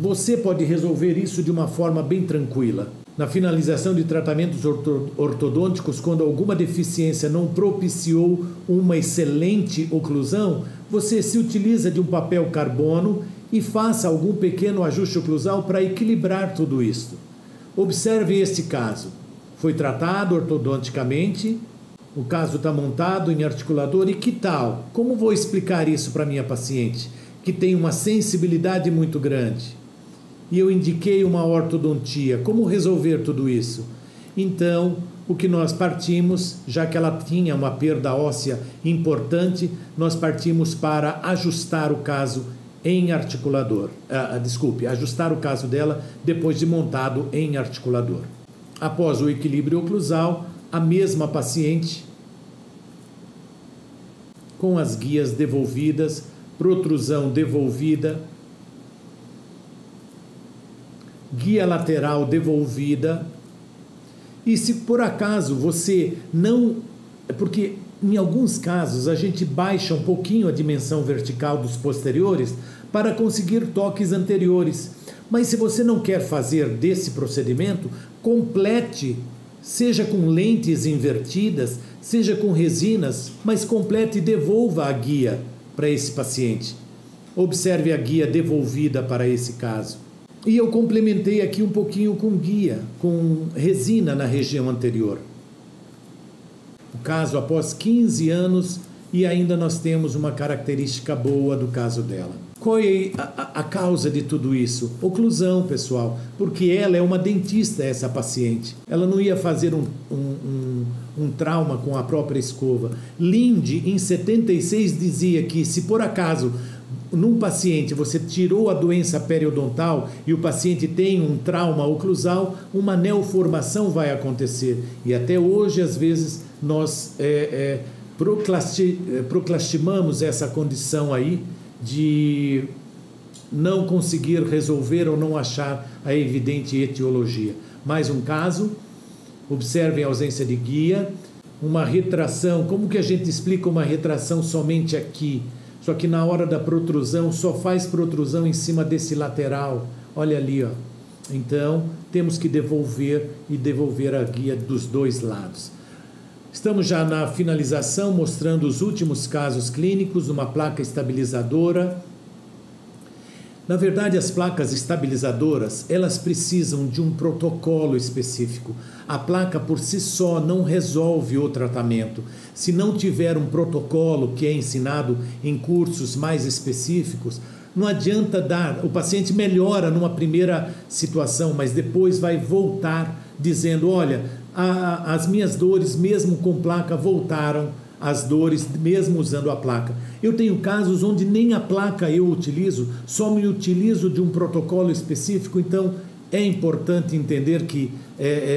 você pode resolver isso de uma forma bem tranquila. Na finalização de tratamentos ortodônticos, quando alguma deficiência não propiciou uma excelente oclusão, você se utiliza de um papel carbono e faça algum pequeno ajuste oclusal para equilibrar tudo isso. Observe este caso. Foi tratado ortodonticamente. O caso está montado em articulador e que tal? Como vou explicar isso para minha paciente, que tem uma sensibilidade muito grande? E eu indiquei uma ortodontia. Como resolver tudo isso? Então, o que nós partimos, já que ela tinha uma perda óssea importante, nós partimos para ajustar o caso em articulador. Ajustar o caso dela depois de montado em articulador. Após o equilíbrio oclusal, a mesma paciente, com as guias devolvidas, protrusão devolvida, guia lateral devolvida. E se por acaso você não... Porque em alguns casos a gente baixa um pouquinho a dimensão vertical dos posteriores para conseguir toques anteriores. Mas se você não quer fazer desse procedimento, complete, seja com lentes invertidas, seja com resinas, mas complete e devolva a guia para esse paciente. Observe a guia devolvida para esse caso. E eu complementei aqui um pouquinho com guia, com resina na região anterior. O caso após 15 anos e ainda nós temos uma característica boa do caso dela. Qual é a causa de tudo isso? Oclusão, pessoal, porque ela é uma dentista, essa paciente. Ela não ia fazer um trauma com a própria escova. Linde, em 76, dizia que se por acaso num paciente você tirou a doença periodontal e o paciente tem um trauma oclusal, uma neoformação vai acontecer. E até hoje, às vezes, nós procrastinamos essa condição aí de não conseguir resolver ou não achar a evidente etiologia. Mais um caso, observem a ausência de guia, uma retração. Como que a gente explica uma retração somente aqui? Só que na hora da protrusão, só faz protrusão em cima desse lateral. Olha ali, ó. Então, temos que devolver a guia dos dois lados. Estamos já na finalização, mostrando os últimos casos clínicos, uma placa estabilizadora. Na verdade, as placas estabilizadoras, elas precisam de um protocolo específico. A placa por si só não resolve o tratamento. Se não tiver um protocolo que é ensinado em cursos mais específicos, não adianta dar. O paciente melhora numa primeira situação, mas depois vai voltar dizendo, olha, as minhas dores mesmo com placa voltaram, as dores mesmo usando a placa. Eu tenho casos onde nem a placa eu utilizo, só me utilizo de um protocolo específico. Então é importante entender que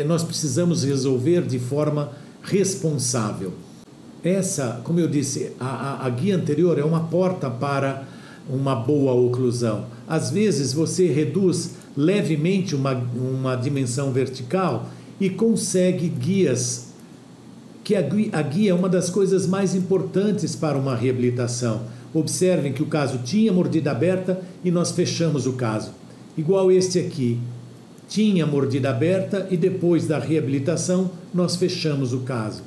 nós precisamos resolver de forma responsável. Essa, como eu disse, a guia anterior é uma porta para uma boa oclusão. Às vezes você reduz levemente uma dimensão vertical e consegue guias, que a guia é uma das coisas mais importantes para uma reabilitação. Observem que o caso tinha mordida aberta e nós fechamos o caso. Igual este aqui, tinha mordida aberta e depois da reabilitação nós fechamos o caso.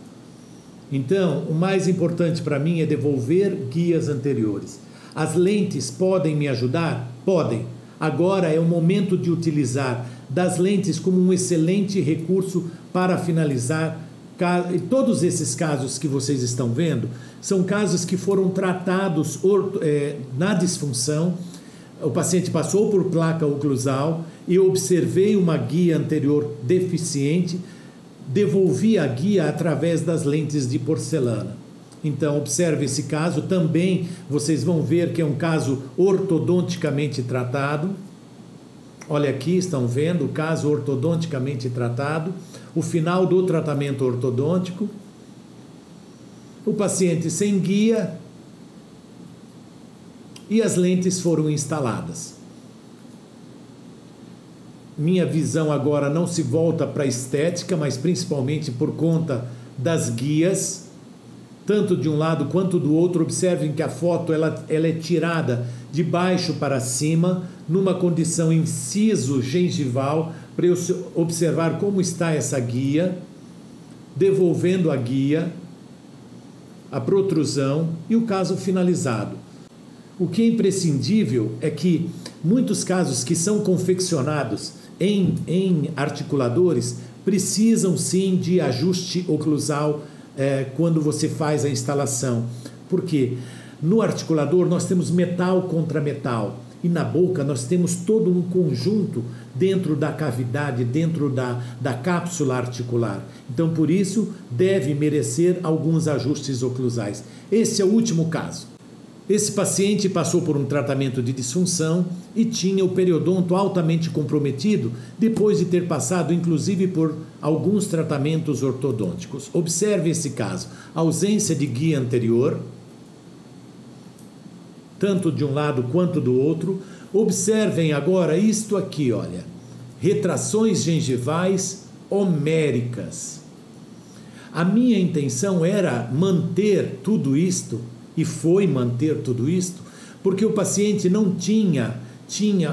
Então, o mais importante para mim é devolver guias anteriores. As lentes podem me ajudar? Podem. Agora é o momento de utilizar das lentes como um excelente recurso para finalizar. Todos esses casos que vocês estão vendo são casos que foram tratados na disfunção. O paciente passou por placa oclusal e eu observei uma guia anterior deficiente, devolvi a guia através das lentes de porcelana. Então, observe esse caso também, vocês vão ver que é um caso ortodonticamente tratado. Olha aqui, estão vendo o caso ortodonticamente tratado, o final do tratamento ortodôntico, o paciente sem guia e as lentes foram instaladas. Minha visão agora não se volta para a estética, mas principalmente por conta das guias, tanto de um lado quanto do outro. Observem que a foto ela é tirada de baixo para cima, numa condição inciso gengival, para eu observar como está essa guia, devolvendo a guia, a protrusão e o caso finalizado. O que é imprescindível é que muitos casos que são confeccionados em articuladores precisam sim de ajuste oclusal quando você faz a instalação. Por quê? No articulador nós temos metal contra metal e na boca nós temos todo um conjunto dentro da cavidade, dentro da cápsula articular. Então por isso deve merecer alguns ajustes oclusais. Esse é o último caso. Esse paciente passou por um tratamento de disfunção e tinha o periodonto altamente comprometido depois de ter passado inclusive por alguns tratamentos ortodônticos. Observe esse caso, ausência de guia anterior, tanto de um lado quanto do outro. Observem agora isto aqui, olha, retrações gengivais homéricas. A minha intenção era manter tudo isto, e foi manter tudo isto, porque o paciente não tinha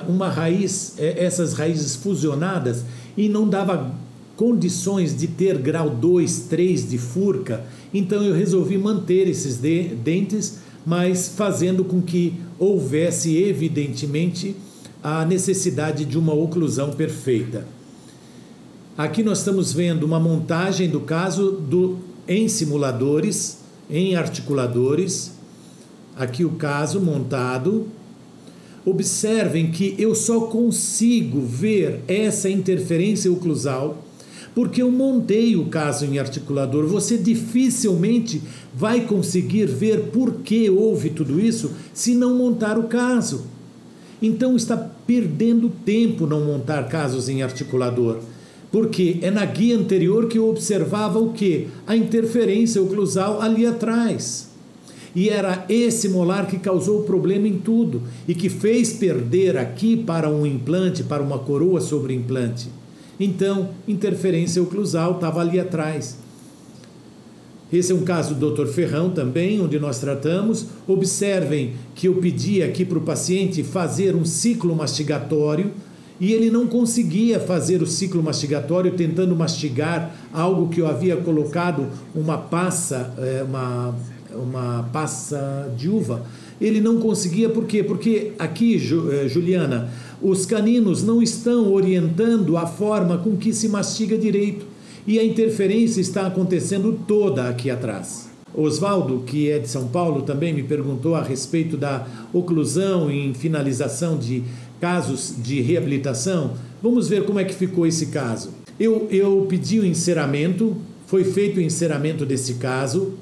uma raiz, essas raízes fusionadas, e não dava condições de ter grau 2, 3 de furca. Então eu resolvi manter esses dentes, mas fazendo com que houvesse evidentemente a necessidade de uma oclusão perfeita. Aqui nós estamos vendo uma montagem do caso em simuladores, em articuladores. Aqui o caso montado. Observem que eu só consigo ver essa interferência oclusal porque eu montei o caso em articulador. Você dificilmente vai conseguir ver por que houve tudo isso se não montar o caso. Então está perdendo tempo não montar casos em articulador, porque é na guia anterior que eu observava o quê? A interferência oclusal ali atrás. E era esse molar que causou o problema em tudo e que fez perder aqui para um implante, para uma coroa sobre implante. Então, interferência oclusal estava ali atrás. Esse é um caso do Dr. Ferrão também, onde nós tratamos. Observem que eu pedi aqui para o paciente fazer um ciclo mastigatório e ele não conseguia fazer o ciclo mastigatório tentando mastigar algo que eu havia colocado uma passa de uva. Ele não conseguia, por quê? Porque aqui, Juliana, os caninos não estão orientando a forma com que se mastiga direito e a interferência está acontecendo toda aqui atrás. Oswaldo, que é de São Paulo, também me perguntou a respeito da oclusão em finalização de casos de reabilitação. Vamos ver como é que ficou esse caso. Eu pedi o enceramento, foi feito o enceramento desse caso.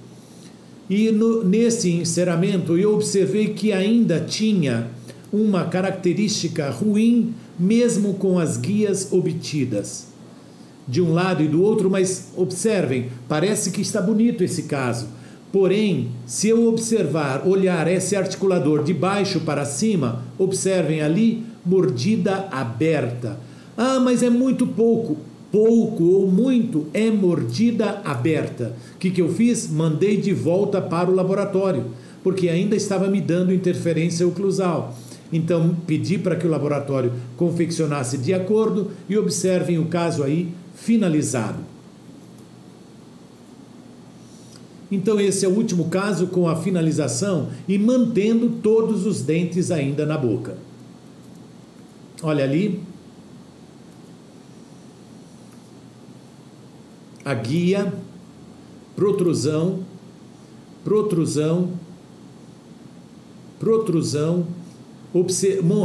E nesse enceramento eu observei que ainda tinha uma característica ruim, mesmo com as guias obtidas, de um lado e do outro, mas observem, parece que está bonito esse caso. Porém, se eu olhar esse articulador de baixo para cima, observem ali, mordida aberta. Ah, mas é muito pouco. Pouco ou muito é mordida aberta. O que eu fiz? Mandei de volta para o laboratório, porque ainda estava me dando interferência oclusal. Então, pedi para que o laboratório confeccionasse de acordo e observem o caso aí finalizado. Então, esse é o último caso com a finalização e mantendo todos os dentes ainda na boca. Olha ali. A guia, protrusão,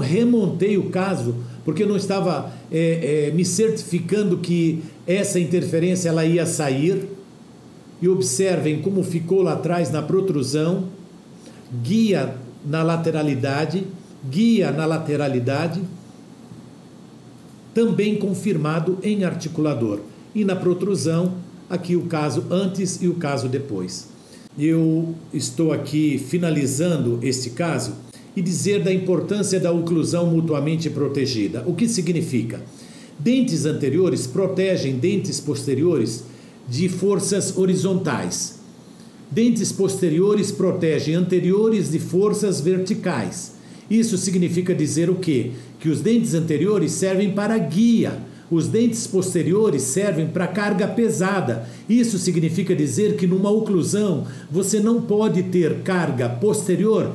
remontei o caso, porque eu não estava me certificando que essa interferência ela ia sair, e observem como ficou lá atrás na protrusão, guia na lateralidade, também confirmado em articulador. E na protrusão, aqui o caso antes e o caso depois. Eu estou aqui finalizando este caso e dizer da importância da oclusão mutuamente protegida. O que significa? Dentes anteriores protegem dentes posteriores de forças horizontais. Dentes posteriores protegem anteriores de forças verticais. Isso significa dizer o quê? Que os dentes anteriores servem para guia. Os dentes posteriores servem para carga pesada. Isso significa dizer que numa oclusão você não pode ter carga posterior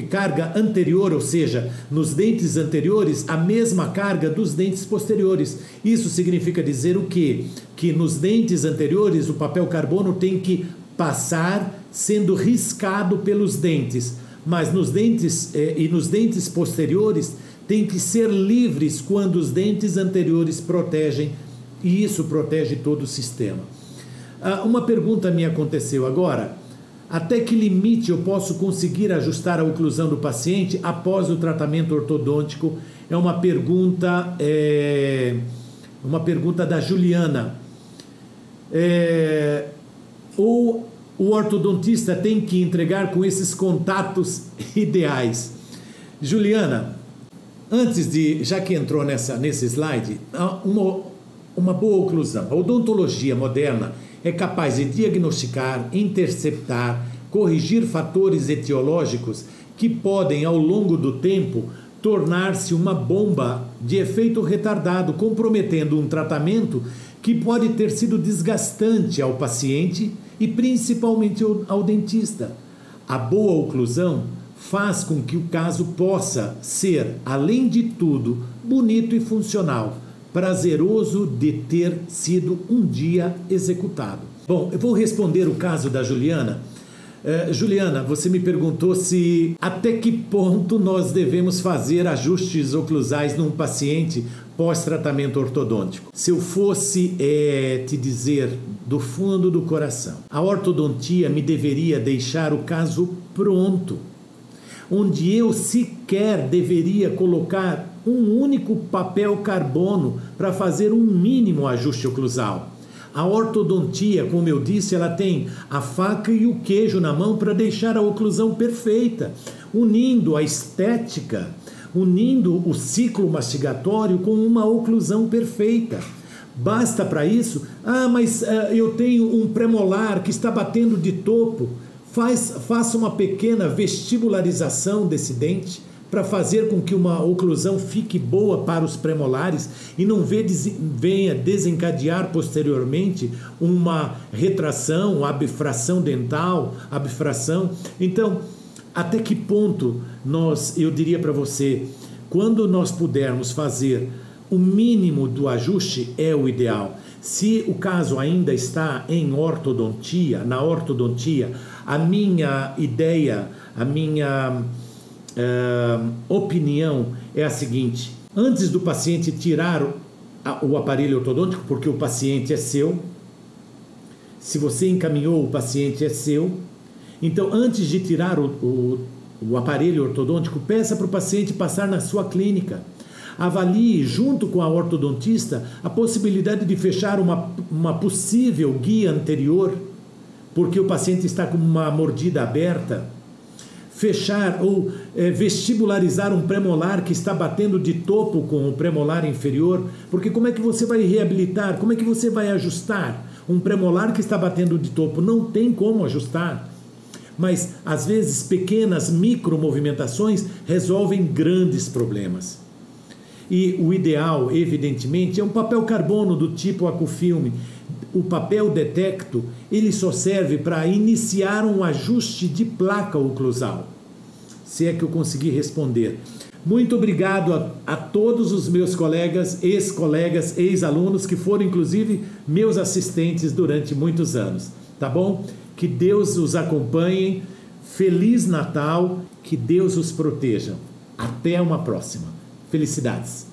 carga anterior, ou seja, nos dentes anteriores a mesma carga dos dentes posteriores. Isso significa dizer o quê? Que nos dentes anteriores o papel carbono tem que passar sendo riscado pelos dentes, mas nos dentes posteriores tem que ser livres quando os dentes anteriores protegem, e isso protege todo o sistema. Uma pergunta me aconteceu agora: até que limite eu posso conseguir ajustar a oclusão do paciente após o tratamento ortodôntico? É uma pergunta da Juliana. Ou o ortodontista tem que entregar com esses contatos ideais? Juliana, antes já que entrou nesse slide, uma boa oclusão. A odontologia moderna é capaz de diagnosticar, interceptar, corrigir fatores etiológicos que podem, ao longo do tempo, tornar-se uma bomba de efeito retardado, comprometendo um tratamento que pode ter sido desgastante ao paciente e principalmente ao dentista. A boa oclusão faz com que o caso possa ser, além de tudo, bonito e funcional, prazeroso de ter sido um dia executado. Bom, eu vou responder o caso da Juliana. Juliana, você me perguntou se até que ponto nós devemos fazer ajustes oclusais num paciente pós-tratamento ortodôntico. Se eu fosse te dizer do fundo do coração, a ortodontia me deveria deixar o caso pronto, onde eu sequer deveria colocar um único papel carbono para fazer um mínimo ajuste oclusal. A ortodontia, como eu disse, ela tem a faca e o queijo na mão para deixar a oclusão perfeita, unindo a estética, unindo o ciclo mastigatório com uma oclusão perfeita. Basta para isso, mas eu tenho um premolar que está batendo de topo. Faça uma pequena vestibularização desse dente para fazer com que uma oclusão fique boa para os premolares e não venha desencadear posteriormente uma retração, abfração dental, abfração. Então, até que ponto eu diria para você, quando nós pudermos fazer o mínimo do ajuste é o ideal. Se o caso ainda está em ortodontia, na ortodontia, a minha ideia, a minha opinião é a seguinte: antes do paciente tirar o aparelho ortodôntico, porque o paciente é seu, se você encaminhou, o paciente é seu, então antes de tirar o aparelho ortodôntico, peça para o paciente passar na sua clínica. Avalie junto com a ortodontista a possibilidade de fechar uma possível guia anterior, porque o paciente está com uma mordida aberta. Fechar ou vestibularizar um premolar que está batendo de topo com o premolar inferior, porque como é que você vai reabilitar, como é que você vai ajustar um premolar que está batendo de topo? Não tem como ajustar, mas às vezes pequenas micromovimentações resolvem grandes problemas. E o ideal, evidentemente, é um papel carbono do tipo Acufilme. O papel Detecto, ele só serve para iniciar um ajuste de placa oclusal. Se é que eu consegui responder. Muito obrigado a todos os meus colegas, ex-colegas, ex-alunos, que foram inclusive meus assistentes durante muitos anos. Tá bom? Que Deus os acompanhe. Feliz Natal. Que Deus os proteja. Até uma próxima. Felicidades.